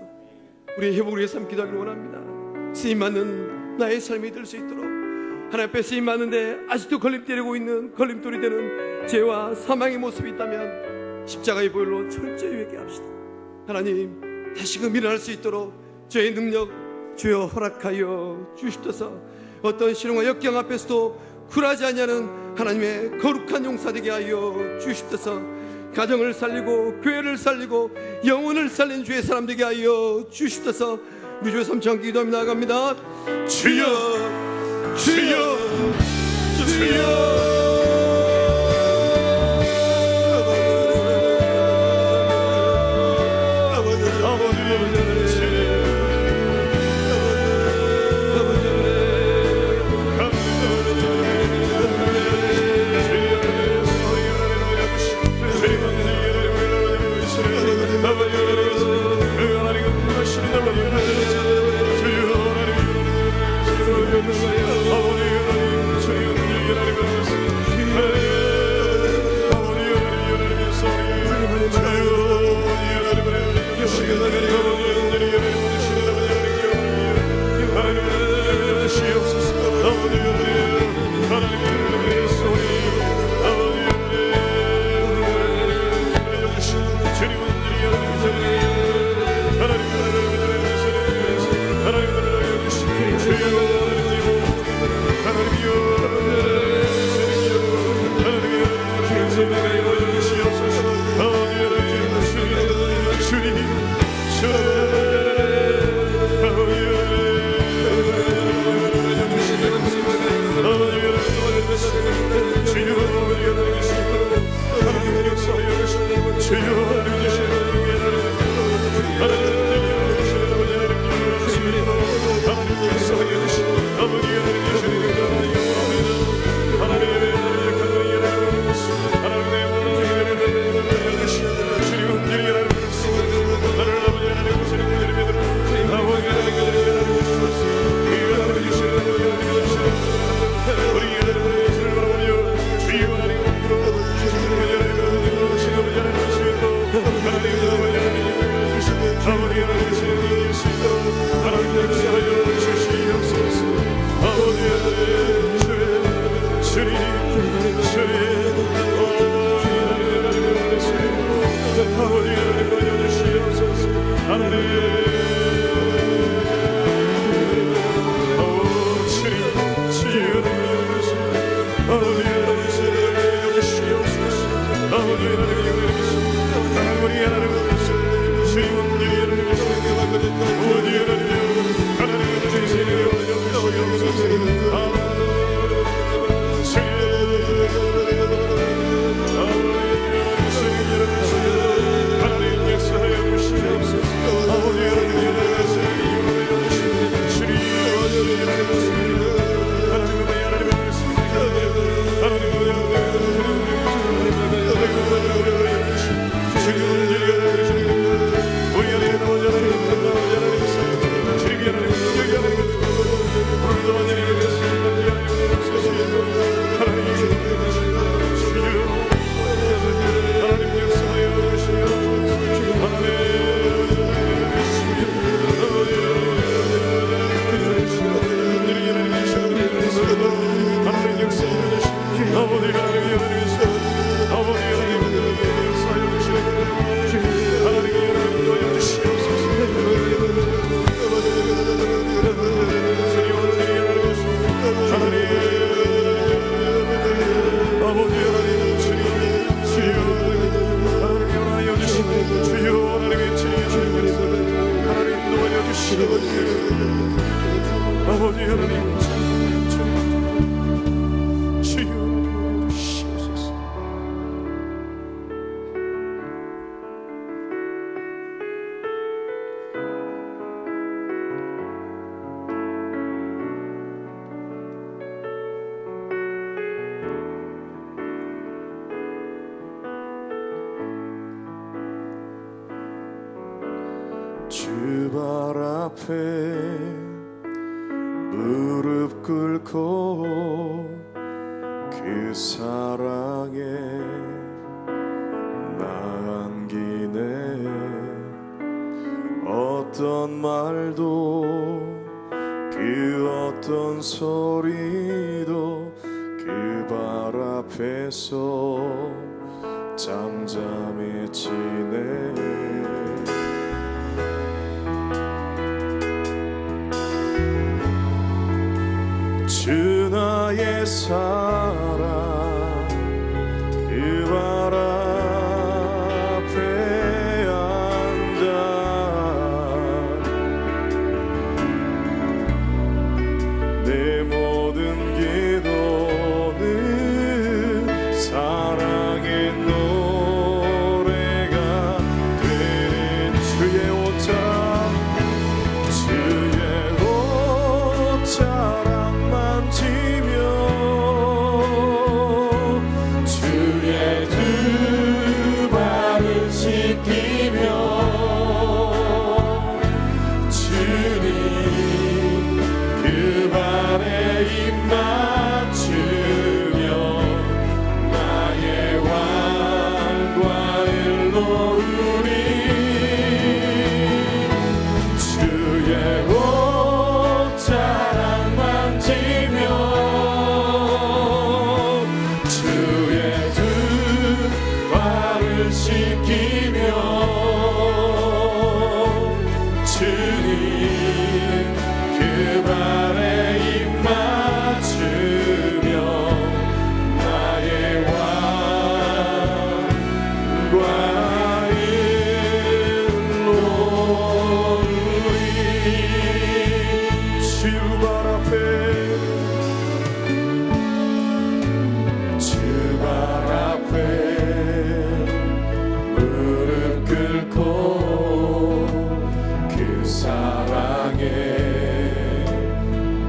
우리의 회복을 위해서 기도하기를 원합니다. 쓰임받는 나의 삶이 될 수 있도록 하나님 앞에 쓰임받는데 아직도 걸림돌이 되는 죄와 사망의 모습이 있다면 십자가의 보혈로 철저히 회개합시다. 하나님, 다시금 일어날 수 있도록 저의 능력 주여 허락하여 주십소서. 어떤 신용과 역경 앞에서도 굴하지 않냐는 하나님의 거룩한 용사 되게 하여 주십소서. 가정을 살리고 교회를 살리고 영혼을 살린 주의 사람 되게 하여 주십소서. 우리 주의 삼창 기도하며 나아갑니다. 주여 주여 주여 아버지 하나님 주여 주시옵소서. 주 발 앞에 무릎 꿇고 그 사랑에 나안기네. 어떤 말도 그 어떤 소리도 그 발 앞에서 잠잠해지네. 주 나의 사랑 그 발 앞에 앉아 내 모든 기도는 사랑의 노래가 되는 주의 옷자락 주의 옷자락 만지며 주의 두 발을 씻기며 주님 그 발에 입 맞추며 나의 왕관을 놓으리. 주의 옷자락 만지며 주의 두 발을 씻기며 주님 그 발에 입 맞추며 나의 왕관을 놓으리. 주 발 앞에 주 발 앞에 무릎 꿇고 그 사랑에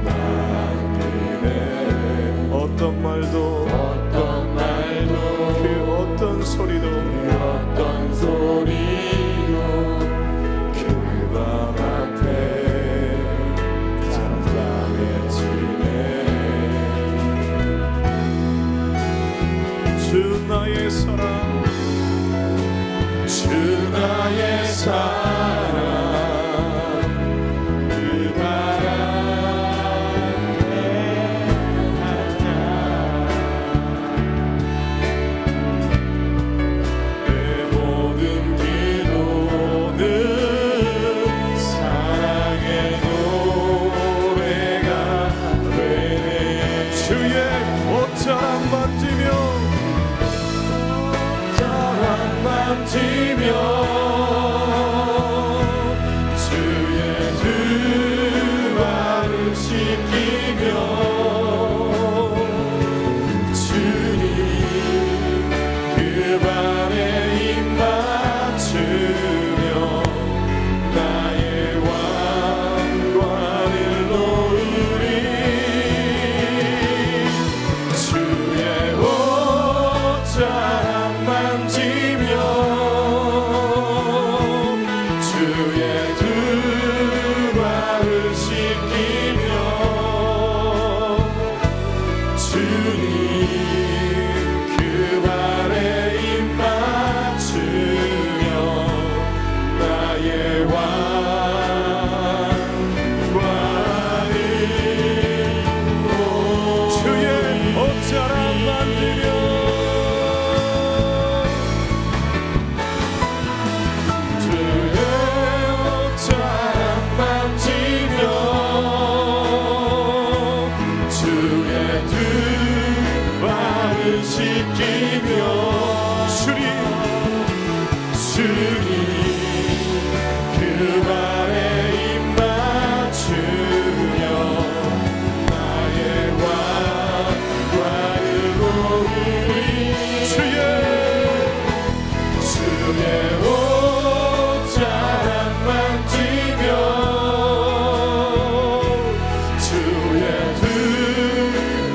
나아가네. 어떤 말도 그 어떤 소리도 그 발 앞에 잠잠해지네. 주 나의 사랑 주 나의 사랑 그 발 앞에 앉아 내 모든 기도는 사랑의 노래가 되네. 주의 옷자락 만지며 주의 만지며 주의 두 발을 씻기며 주님 그 발에 입 맞추며 나의 왕관을 놓으리 주의 옷자락 만지며 주의 두 발을 씻기며 주님 그 발에 입 맞추며 나의 왕관을 주의 옷자락 만지며 주의 옷자락 만지며 주의 두 발을 씻기며 주님 그 발에 입 맞추며 나의 왕관을 놓으리 주의 옷자락 만지며 주의 두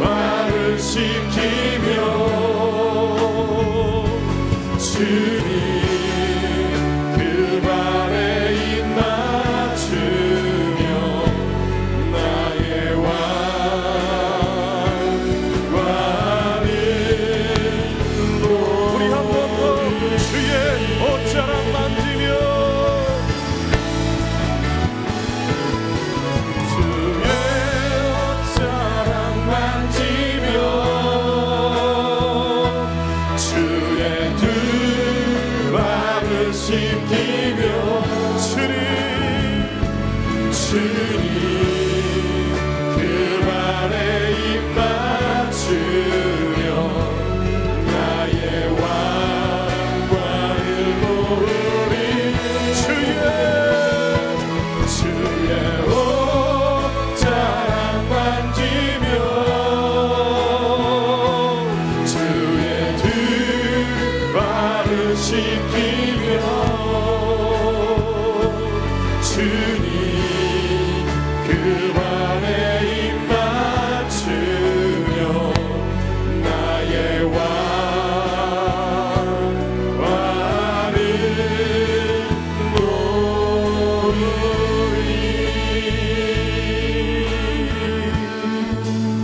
발을 씻기며 주님 그 발에 입 맞추며 나의 왕관을 우리 한 번 더 주의 옷자락 만지며 주의 옷자락 만지며 주의 두 발을 씻기며 주님 그 발에 입 맞추며 나의 왕관을 놓으리 주의 옷자락 만지며 주의 두 발을 씻기며 주님 그 발에 입 맞추며 나의 왕관을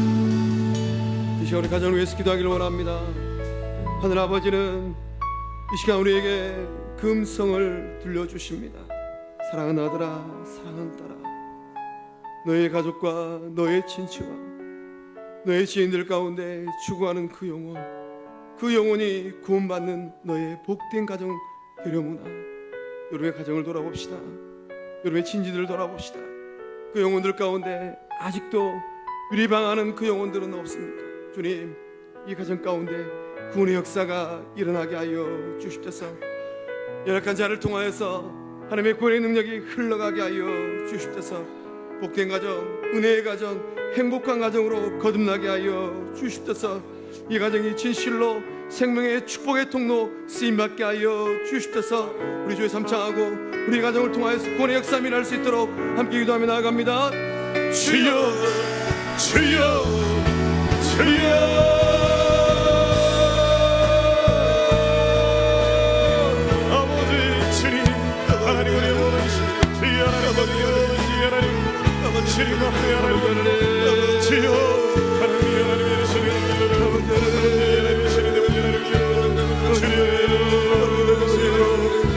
놓으리 이 시간 우리 가정을 위해서 기도하기를 원합니다. 하늘 아버지는 이 시간 우리에게 금성을 들려주십니다. 사랑하는 아들아, 사랑하는 딸아, 너의 가족과 너의 친지와 너의 지인들 가운데 추구하는 그 영혼이 구원받는 너의 복된 가정 되려무나. 여러분의 가정을 돌아봅시다. 여러분의 친지들을 돌아봅시다. 그 영혼들 가운데 아직도 유리방하는 그 영혼들은 없습니까? 주님, 이 가정 가운데 구원의 역사가 일어나게 하여 주십소서. 연약한 자를 통하여서 하나님의 구원의 능력이 흘러가게 하여 주십소서. 복된 가정, 은혜의 가정, 행복한 가정으로 거듭나게 하여 주십소서. 이 가정이 진실로 생명의 축복의 통로 쓰임받게 하여 주십소서. 우리 주의 삼창하고 우리 가정을 통하여서 구원의 역사 일어날 수 있도록 함께 기도하며 나아갑니다. 주여 주여 주여 주님 앞에 하나님 주여 하나님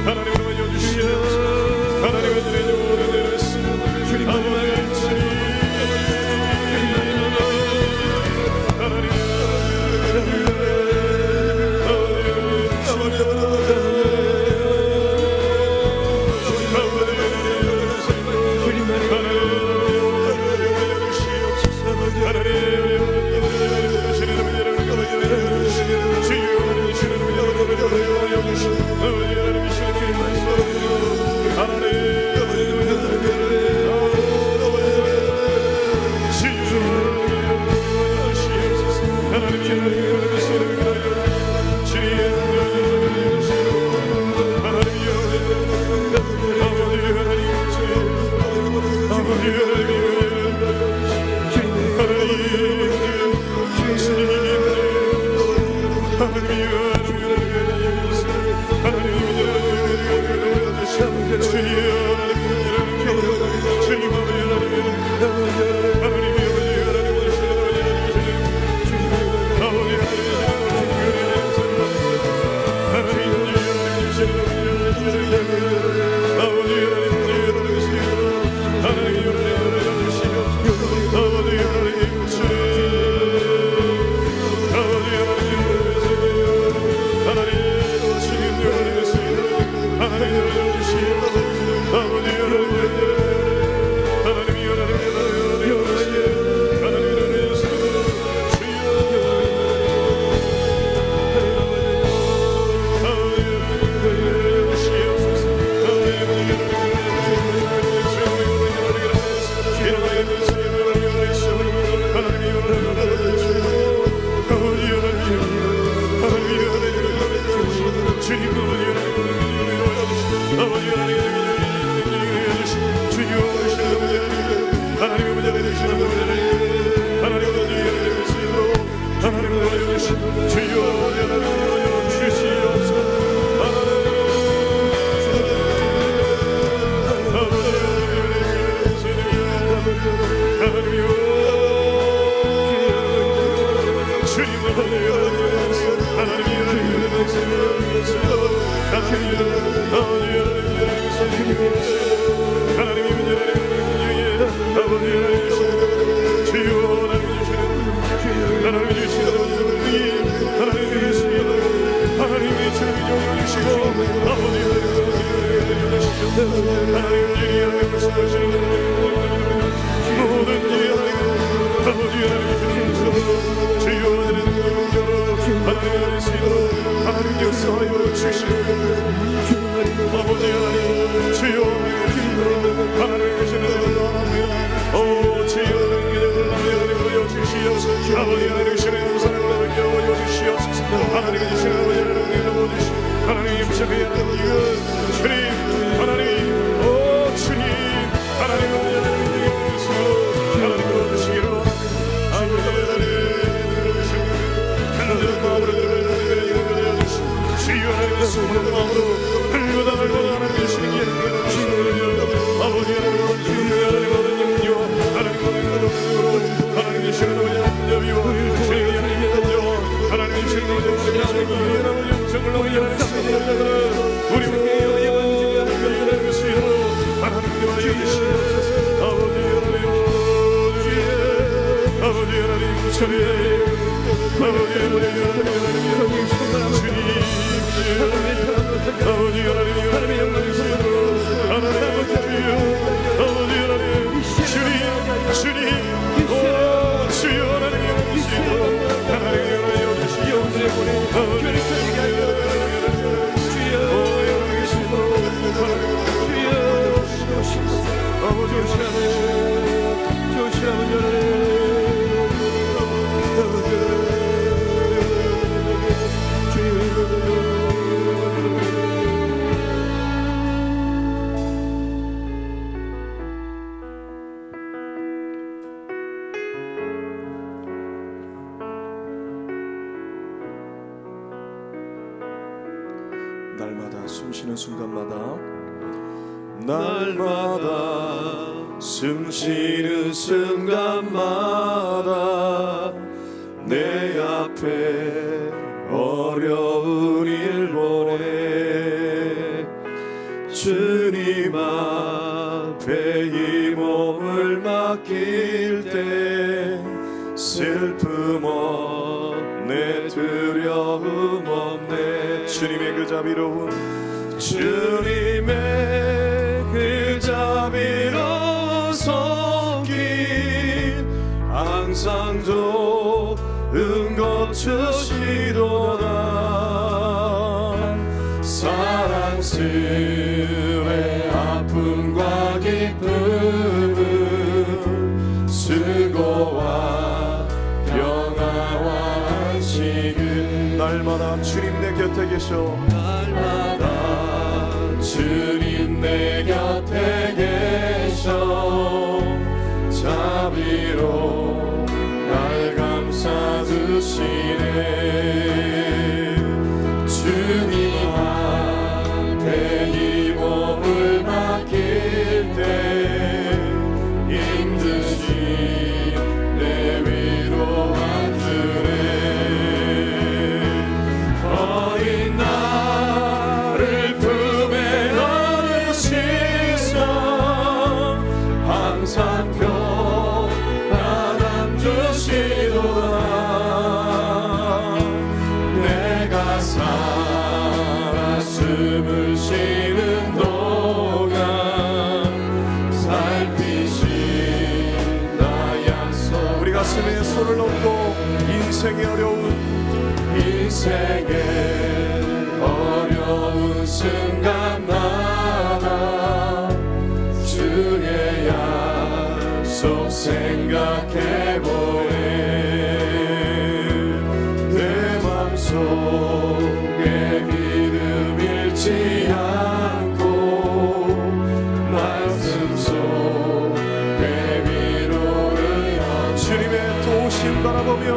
하나님을 주시옵소서. 하나님의 주님 하나님 날마다 숨쉬는 순간마다 날마다 숨쉬는 순간마다 내 앞에 어려운 일 보내 주님 앞에 이 몸을 맡길 때 슬픔 없네 두려움 없네 주님의 그 자비로운 주님의 그 자비로운 손길 항상 좋은 것 주시도다 사랑스레 아픔과 기쁨 수고와 평화와 안식은 날마다 주님 내 곁에 계셔 날마다 주님 내 곁에 계셔 자비로 날 감싸주시네 주님 앞에 이 몸을 맡길 때 힘드신 인생의 어려운 순간마다 주의 약속 생각해보네. 내 맘속에 믿음 잃지 않고 말씀 속에 위로를 얻네. 주님의 도우심 바라보며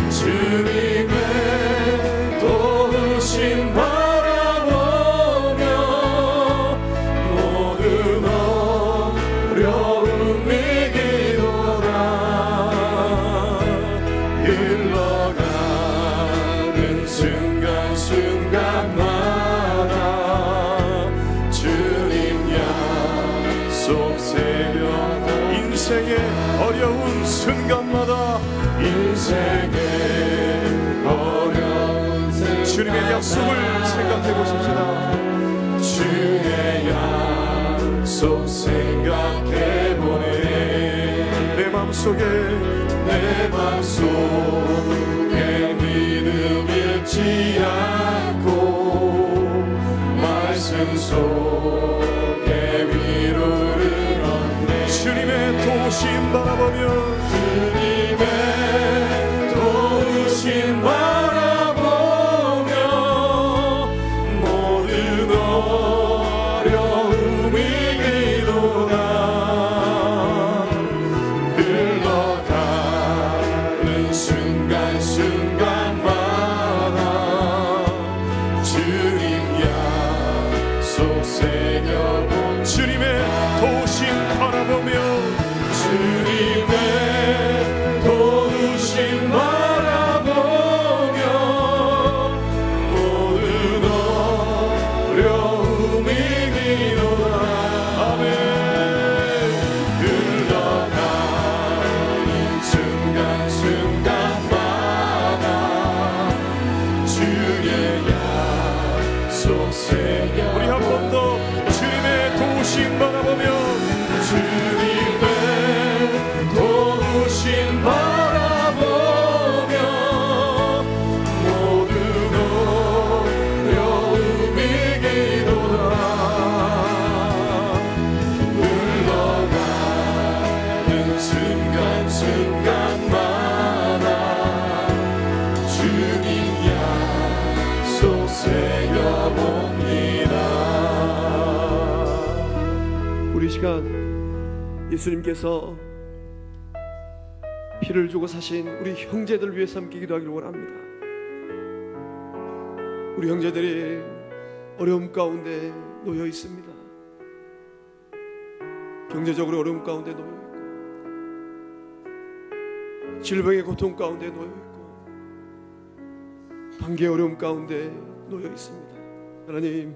주님의 도우심 바라보며 모든 어려움 이기도다. 흘러가는 순간순간마다 주님 약속 새겨. 인생의 어려운 순간마다 주님의 약속을 생각해 보십시다. 주의 약속 생각해 보네. 내 맘속에 믿음 잃지 않고 말씀 속에 위로를 얻네. 주님의 도우심 바라보며 바라보며 모든 어려움 이기도다. 흘러가는 순간순간마다 주님 약속 새겨본 주님의 도우심 바라보며 주님의 도우심 바라보며 모든 어려움 이기도다. 아멘. 흘러가는 순간순간마다 주의 약속 새겨. 우리 한 번 더 주님의 도우심 바라보며 주님의 도우심 바라보며 모든 어려움 이기도다. 흘러가는 순간순간마다 주님 약속 새겨봅니다. 우리 시간 예수님께서 피를 주고 사신 우리 형제들을 위해서 함께 기도하기를 원합니다. 우리 형제들이 어려움 가운데 놓여 있습니다. 경제적으로 어려움 가운데 놓여 있고 질병의 고통 가운데 놓여 있고 관계 어려움 가운데 놓여 있습니다. 하나님,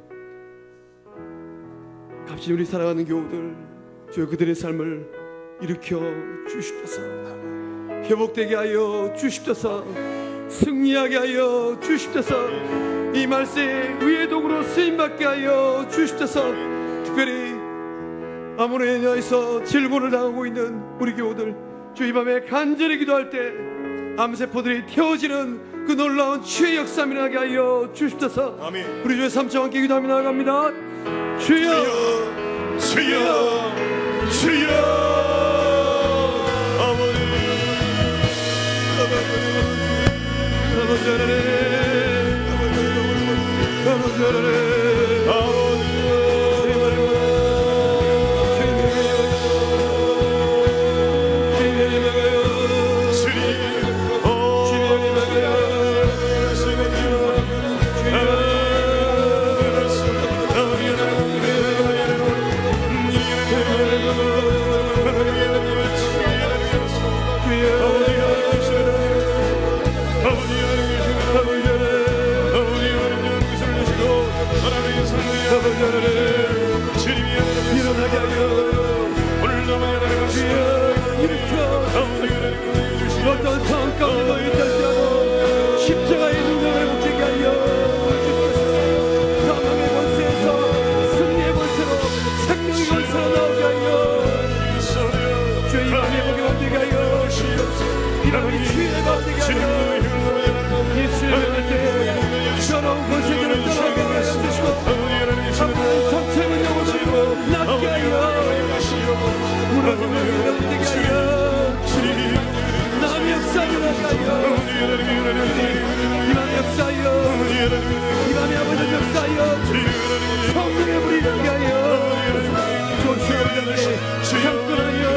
값진 우리 사랑하는 교우들, 주여 그들의 삶을 일으켜 주십소서. 회복되게 하여 주십소서. 승리하게 하여 주십소서. 이 말씀의 의의 도구로 쓰임받게 하여 주십소서. 특별히 아모니아에서 질본을 당하고 있는 우리 교우들, 주 이 밤에 간절히 기도할 때 암세포들이 태워지는 그 놀라운 치유의 역사가 일어나게 하여 주십소서. 아멘. 우리 주의 삼층 함께 기도하며 나아갑니다. 주여, 주여, 주여, 아버지. 일어나게 하여 일으켜 어떤 상황 가운데 놓여있지 않고 십자가의 능력을 붙게 하여 사망의 권세에서 승리의 권세로 생명의 권세로 나오게 하여 주의 이름의 복이 받게 하여 이름의 주의 받게 하여 이 밤에 아버지 역사하여 성령의 불이 나게 하여 조시오 자들의 창건하여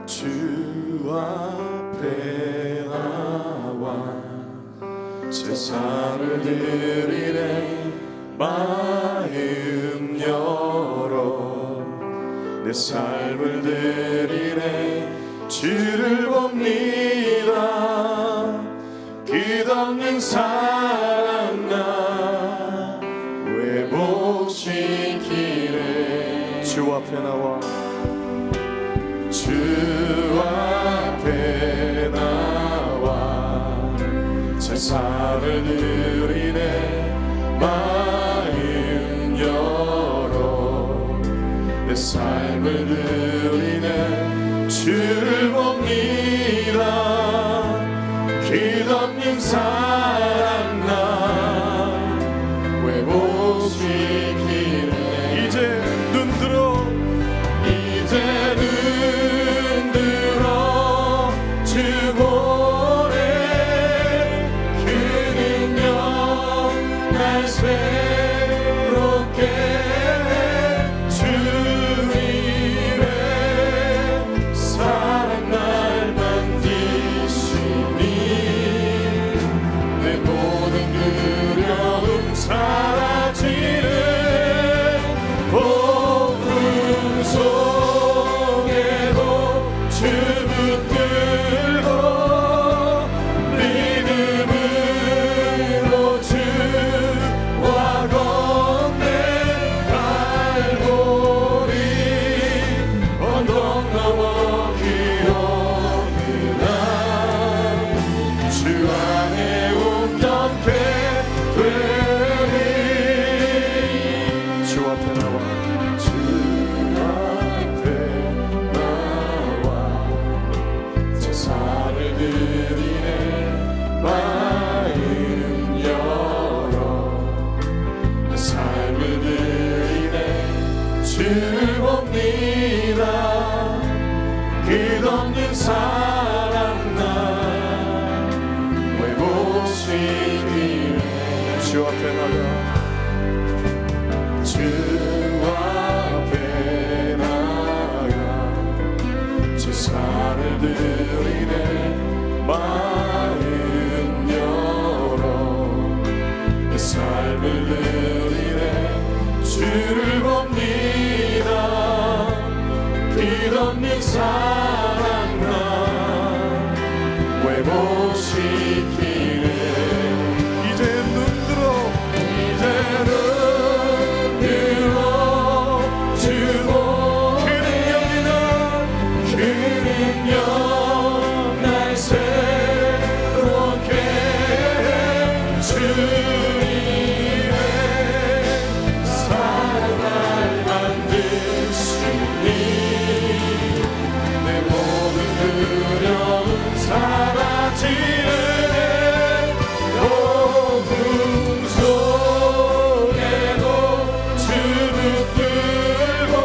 주 앞에 나와 제사를 드리네 마음 열어 내 삶을 드리네 주를 봅니다 끝없는 사랑 나 회복시키네 주 앞에 나와 주 앞에 나와 제사를 드리네 마음 열어 내 삶을 드리네 주를 봅니다 끝없는 사랑 나 회복시키네 이제 눈 들어 주 보내 그 능력 날 새롭게 주 이름에 사랑 날 만지시니 내 모든 두려움 사라지는 폭풍 속에도 주 붙들고 믿음으로 주와 건네 갈보리 언덕 넘어 그 어느 날 주 안에 온전케 되리 주 앞에 나와 주 앞에 나와 제사를 드리네 마음 열어 내 삶을 드리네 주를 봅니다 끝없는 사랑 나 회복시키네 주 앞에 나가 주 앞에 나가 제사를 드리네 마음 열어 내 삶을 드리네 주를 봅니다 끝없는 사랑 나 회복시키네 이제 눈 들어 주고 그 능력 날 새롭게 주님의 사랑을 만드시니 내 모든 두려움 사라지네 어둠 속에도 주 붙들고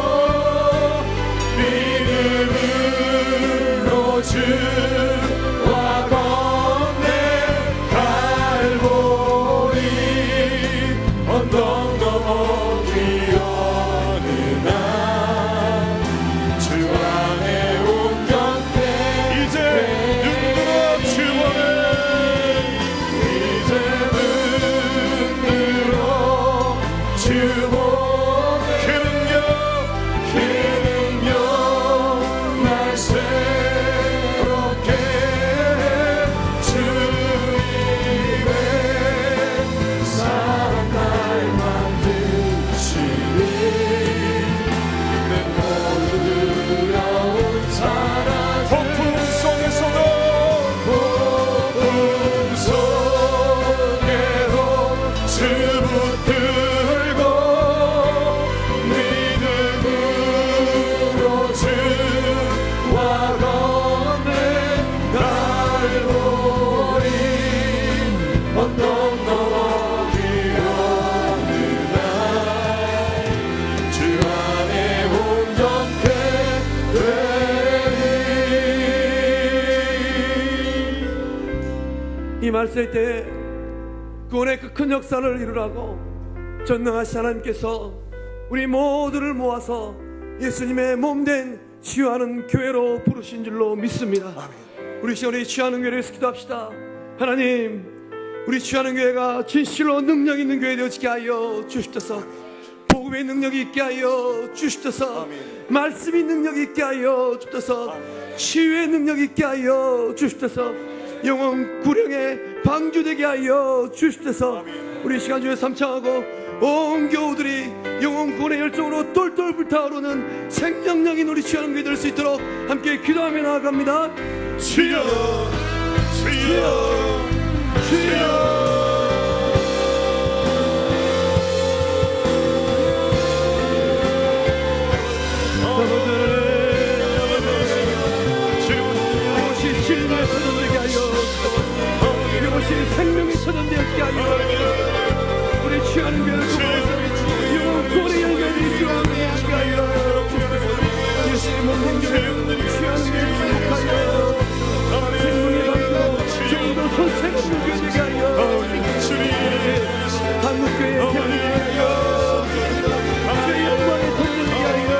믿음으로 주와 걷네 갈보리 언덕 넘어 뛰어는 날 주 안에 온전해 이제 눈 들어 주 보네 이제 눈 들어 주 보네 그 능력 날 새롭게 주님의 사랑 날 만드시니 내 모든 두려움 사라지네 폭풍 속에서도 주 붙들고 믿음으로 주와 걷네 갈보리 언덕 넘어 뛰어는 날주 안에 온전케 되니 이 말씀 때 구원의 그 큰 역사를 이루라고 전능하신 하나님께서 우리 모두를 모아서 예수님의 몸된 치유하는 교회로 부르신 줄로 믿습니다. 우리 시간에 치유하는 교회를 기도합시다. 하나님, 우리 치유하는 교회가 진실로 능력 있는 교회 되어지게 하여 주십소서. 복음의 능력이 있게 하여 주십소서. 말씀의 능력이 있게 하여 주십소서. 치유의 능력이 있게 하여 주십소서. 영혼 구령에 방주되게 하여 주십소서. 우리 시간 중에 삼창하고 온 교우들이 영혼 구원의 열정으로 똘똘 불타오르는 생명력인 우리 취하는 교회 될 수 있도록 함께 기도하며 나아갑니다. 주여 주여 주여 이것이 진리의 선언되게 하여 이것이 생명의 선언되게 하여 우리 취하는 교회를 통해서 영혼 구원의 열매를 주하게 하여 예수의 몸된 교회 취하는 교회를 축복하여 생명의 방도 좀더 손색 없는 교회 되게 하여 한국교회의 편을 하여 주의 영광의 돈 되게 하여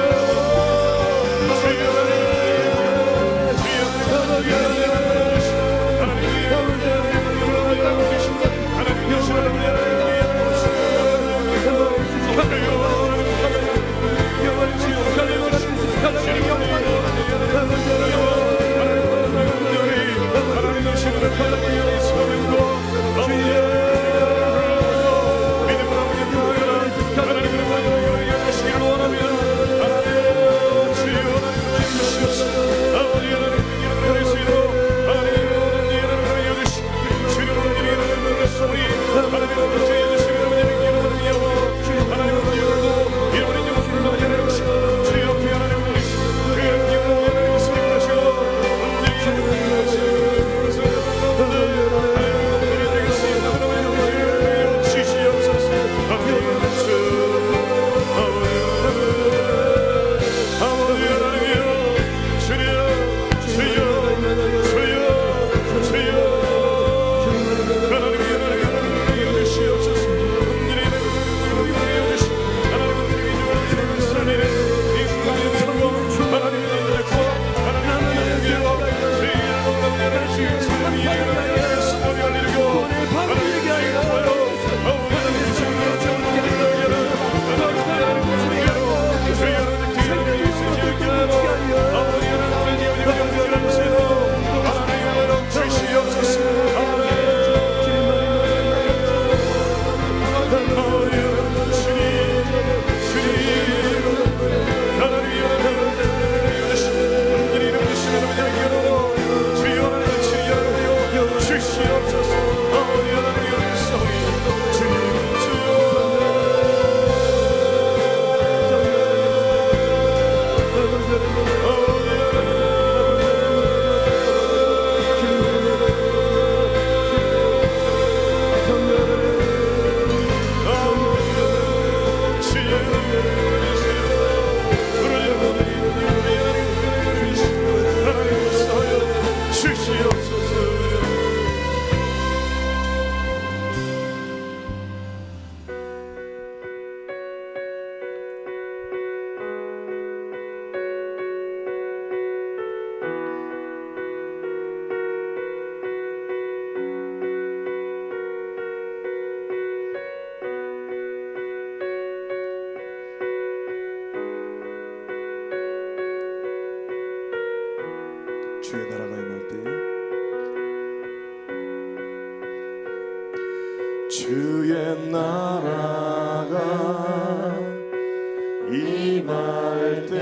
임할 때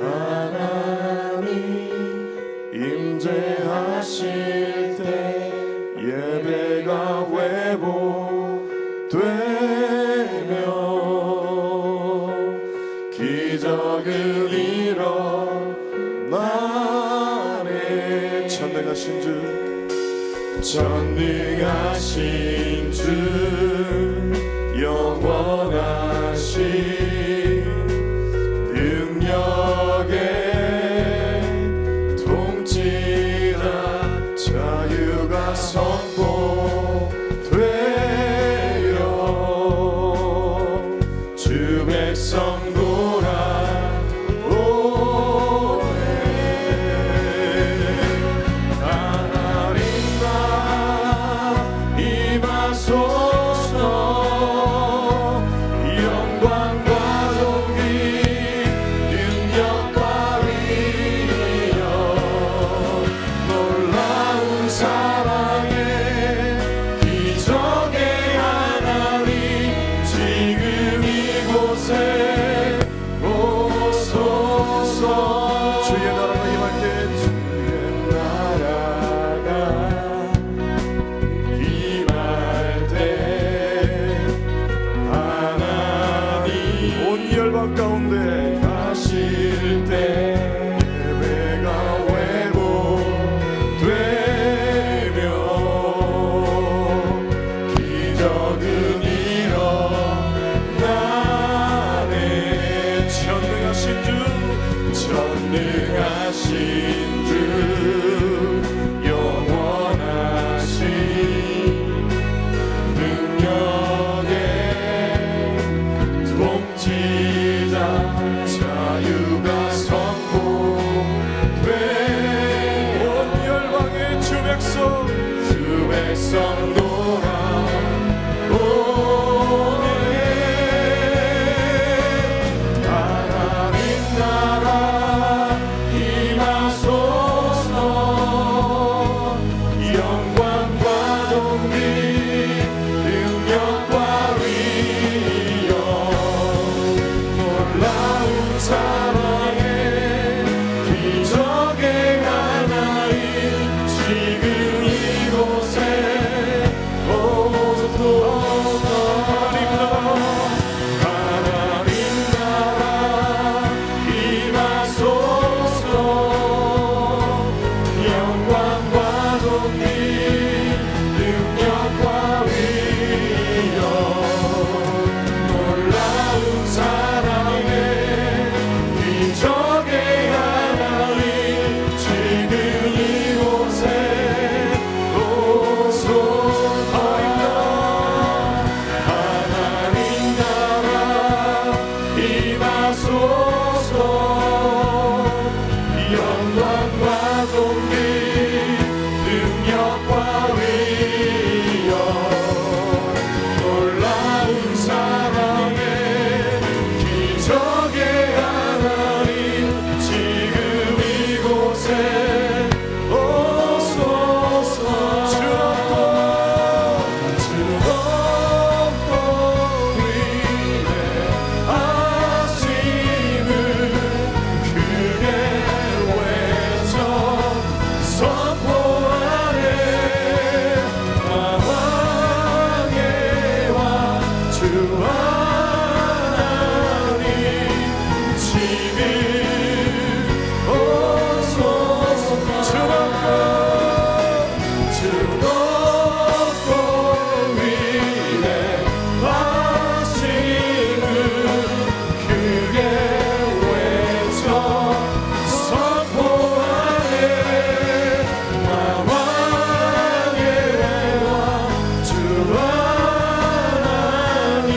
하나님 임재하실 때 예배가 회복되며 기적을 일어나네. 전능하신 주 영원하신 능력에 통치자 자유가 선포되어 주 백성 돌아오네. 하나님 나라 임하소서. 영광과 존귀 능력과 위력 놀라운 사랑의 기적의 하나님 지금 이곳에 오소서. 주의 나라가 임할 때 주의 나라가 임할 때 하나님 온 열방 가운데 가실 때 예배가 회복되며 기적은 일어나네. 전능하신 주 영원하신 능력에 통치자 자유가 선포돼 온 열방의 주 백성 돌아오네. 하나님 나라 임하소서. 영광과 존귀 능력과 위력 놀라운 사랑의 기적의 하나님 지금 이곳에 오소서. 하나님 나라 임하소서. 영광과 존귀 능력과 위력 놀라운 사랑의 기적의 하나님 지금 이곳에 오소서. 하나님 나라 임하소서. 영광과 존귀 능력과 위력 놀라운 사랑의 기적의 하나님 지금 이곳에 오소서. 주 높고 위대하심을 크게 외쳐 선포하네. 마왕의 왕 주 하나님 지금 오소서. 주 높고 위대하심을 크게 외쳐 선포하네. 마왕의 왕 주 하나님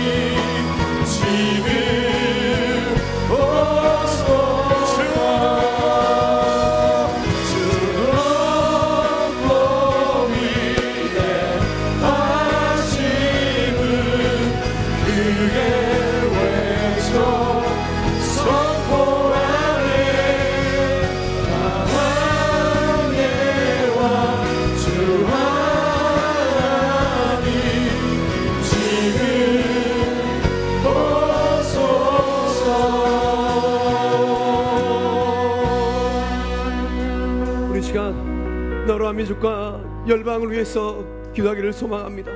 나라와 민족과 열방을 위해서 기도하기를 소망합니다.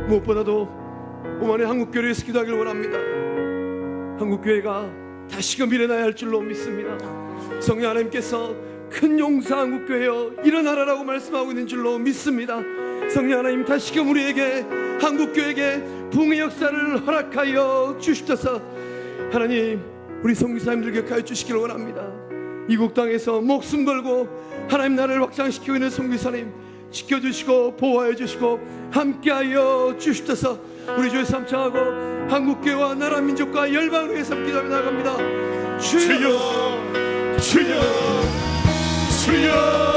무엇보다도 오만의 한국교회를 위해서 기도하기를 원합니다. 한국교회가 다시금 일어나야 할 줄로 믿습니다. 성령 하나님께서 큰 용사 한국교회여 일어나라라고 말씀하고 있는 줄로 믿습니다. 성령 하나님 다시금 우리에게 한국교회에게 부흥의 역사를 허락하여 주시옵소서. 하나님 우리 선교사님들 기억하여 주시기를 원합니다. 이국 땅에서 목숨 걸고 하나님 나라를 확장시키고 있는 선교사님 지켜주시고 보호하여 주시고 함께하여 주시옵소서. 우리 주의 삼창하고 한국교회와 나라 민족과 열방을 위해서 기도하며 나갑니다. 주여 주여 주여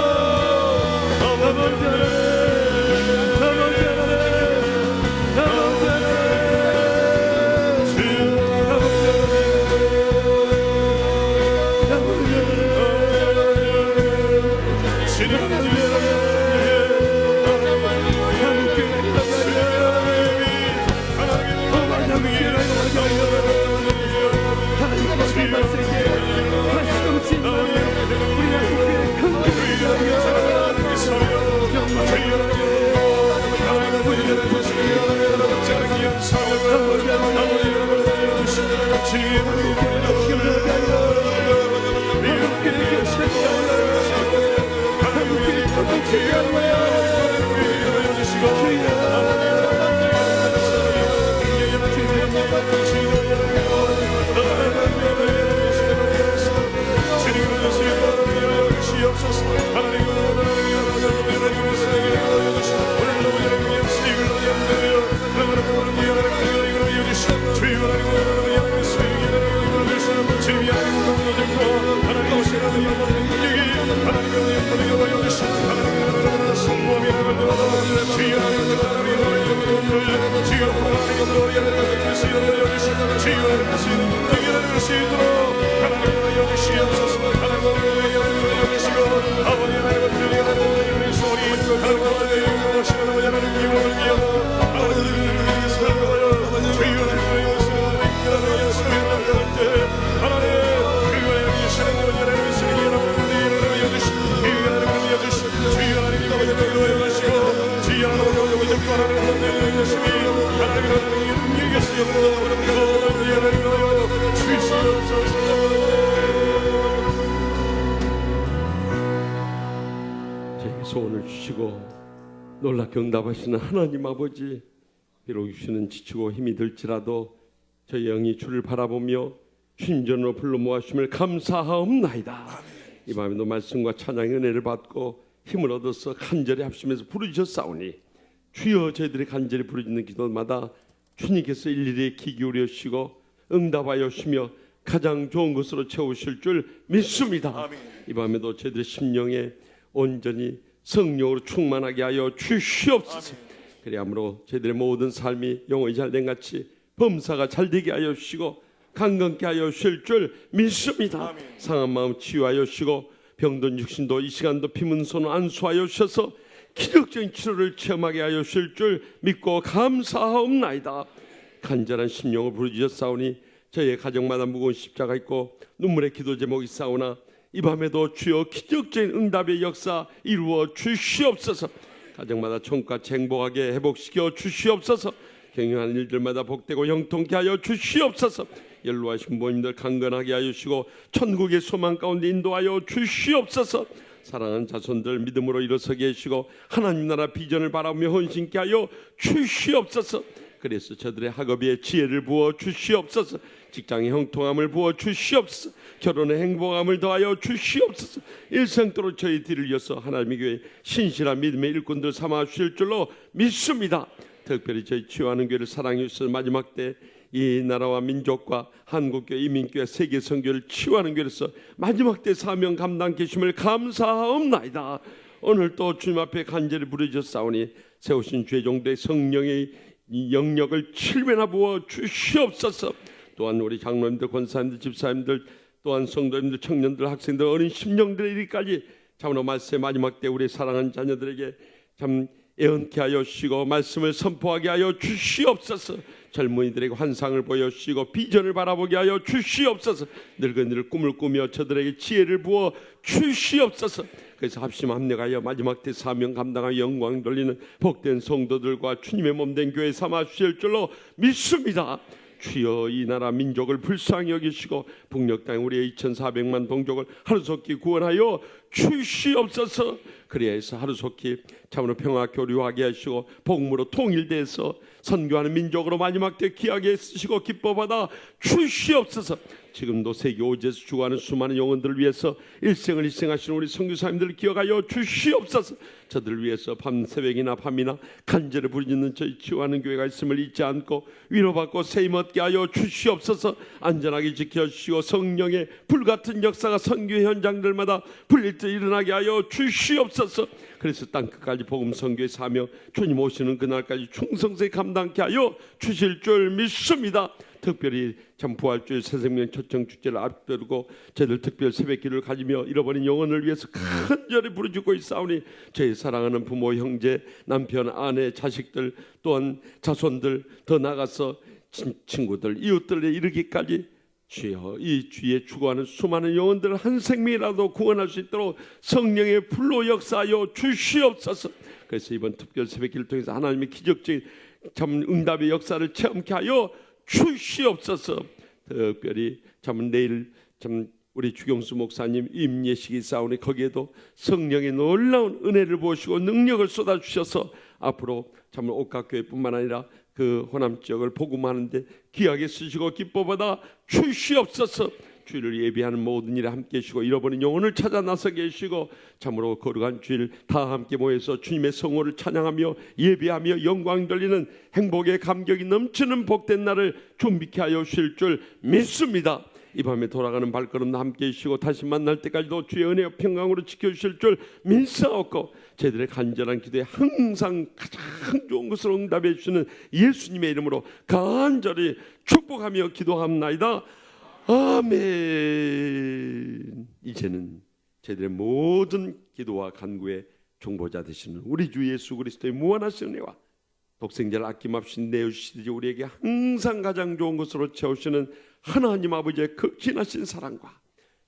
제 소원을 주시고 놀랍게 응답하시는 하나님 아버지, 비록 육신은 지치고 힘이 들지라도 저희 영이 주를 바라보며 신전으로 불러 모아주심을 감사하옵나이다. 이 밤에도 말씀과 찬양의 은혜를 받고 힘을 얻어서 간절히 합심해서 부르짖었사오니 주여, 저희들이 간절히 부르짖는 기도마다 주님께서 일일이 귀 기울여 주시고 응답하여 주시며 가장 좋은 것으로 채우실 줄 믿습니다. 이 밤에도 저희들의 심령에 온전히 성령으로 충만하게 하여 주시옵소서. 그리함으로 저희들의 모든 삶이 영원히 잘된 같이 범사가 잘되게 하여 주시고 강건케 하여 주실 줄 믿습니다. 상한 마음 치유하여 주시고 병든 육신도 이 시간도 피문 손을 안수하여 주셔서 기적적인 치료를 체험하게 하여 주실 줄 믿고 감사하옵나이다. 간절한 심령을 부르짖었사오니 저희의 가정마다 무거운 십자가 있고 눈물의 기도 제목이 있사오나 이 밤에도 주여 기적적인 응답의 역사 이루어 주시옵소서. 가정마다 청과 행복하게 회복시켜 주시옵소서. 경영하는 일들마다 복되고 형통케 하여 주시옵소서. 연로하신 부모님들 강건하게 하여 주시고 천국의 소망 가운데 인도하여 주시옵소서. 사랑하는 자손들 믿음으로 일어서게 해주시고 하나님 나라 비전을 바라보며 헌신케 하여 주시옵소서. 그래서 저들의 학업에 지혜를 부어 주시옵소서. 직장의 형통함을 부어 주시옵소서. 결혼의 행복함을 더하여 주시옵소서. 일생도록 저희 뒤를 이어서 하나님의 교회 신실한 믿음의 일꾼들 삼아 주실 줄로 믿습니다. 특별히 저희 치유하는 교회를 사랑해 주셔서 마지막 때 이 나라와 민족과 한국교회, 이민교회, 세계 선교를 치유하는 교회로서 마지막 때 사명 감당 계심을 감사하옵나이다. 오늘 또 주님 앞에 간절히 부르짖었사오니 세우신 죄종들의 성령의 영역을 7배나 부어 주시옵소서. 또한 우리 장로님들, 권사님들, 집사님들, 또한 성도님들, 청년들, 학생들, 어린 심령들의 일까지 참으로 말씀의 마지막 때 우리 사랑하는 자녀들에게 참 애언케 하여 주시고 말씀을 선포하게 하여 주시옵소서. 젊은이들에게 환상을 보여주시고 비전을 바라보게 하여 주시옵소서. 늙은이들 꿈을 꾸며 저들에게 지혜를 부어 주시옵소서. 그래서 합심 합력하여 마지막 때 사명 감당하여 영광 돌리는 복된 성도들과 주님의 몸된 교회 삼아 주실 줄로 믿습니다. 주여 이 나라 민족을 불쌍히 여기시고 북녘 땅 우리의 2,400만 동족을 하루속히 구원하여 주시옵소서. 그리하여서 하루속히 참으로 평화 교류하게 하시고 복음으로 통일돼서 선교하는 민족으로 마지막 때 귀하게 쓰시고 기뻐받아 주시옵소서. 지금도 세계 오지에서 죽어가는 수많은 영혼들을 위해서 일생을 희생하시는 우리 선교사님들을 기억하여 주시옵소서. 저들을 위해서 밤새벽이나 밤이나 간절히 부르짖는 저희 치유하는 교회가 있음을 잊지 않고 위로받고 세임 얻게 하여 주시옵소서. 안전하게 지켜주시고 성령의 불같은 역사가 선교 현장들마다 불일듯 일어나게 하여 주시옵소서. 그래서 땅끝까지 복음 선교의 사명 주님 오시는 그날까지 충성스레 감당케 하여 주실 줄 믿습니다. 특별히 참 부활주일 새생명 초청 축제를 앞두고 저희들 특별 새벽기를 가지며 잃어버린 영혼을 위해서 간절히 부르짖고 있사오니 저희 사랑하는 부모, 형제, 남편, 아내, 자식들 또한 자손들 더 나아가서 친구들, 이웃들에 이르기까지 주여 이 주에 죽어가는 수많은 영혼들 한 생명이라도 구원할 수 있도록 성령의 불로 역사하여 주시옵소서. 그래서 이번 특별 새벽기를 통해서 하나님의 기적적인 참 응답의 역사를 체험케 하여 주시옵소서. 특별히 참 내일 참 우리 주경수 목사님 임예식이 있사오니 거기에도 성령의 놀라운 은혜를 보시고 능력을 쏟아 주셔서 앞으로 참 옥각교회뿐만 아니라 그 호남 지역을 복음하는데 귀하게 쓰시고 기뻐받아 주시옵소서. 주일을 예비하는 모든 일에 함께 계시고 잃어버린 영혼을 찾아 나서 계시고 참으로 거룩한 주일 다 함께 모여서 주님의 성호를 찬양하며 예비하며 영광 돌리는 행복의 감격이 넘치는 복된 날을 준비케 하여 주실 줄 믿습니다. 이 밤에 돌아가는 발걸음도 함께 해주시고 다시 만날 때까지도 주의 은혜와 평강으로 지켜주실 줄 믿사옵고 저희들의 간절한 기도에 항상 가장 좋은 것으로 응답해 주시는 예수님의 이름으로 간절히 축복하며 기도합나이다. 아멘. 이제는 저희들의 모든 기도와 간구의 중보자 되시는 우리 주 예수 그리스도의 무한하신 은혜와 독생자를 아낌없이 내어주시듯이 우리에게 항상 가장 좋은 것으로 채우시는 하나님 아버지의 극진하신 사랑과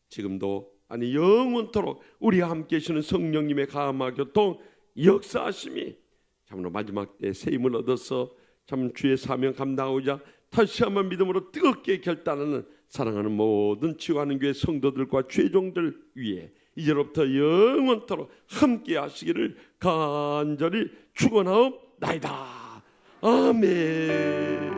지금도 아니 영원토록 우리와 함께 계시는 성령님의 감화 교통 역사하심이 참으로 마지막 때 세임을 얻어서 참 주의 사명 감당하고자 다시 한번 믿음으로 뜨겁게 결단하는 사랑하는 모든 치유하는 교회 성도들과 죄종들 위해 이제로부터 영원토록 함께 하시기를 간절히 축원하옵나이다. 아멘.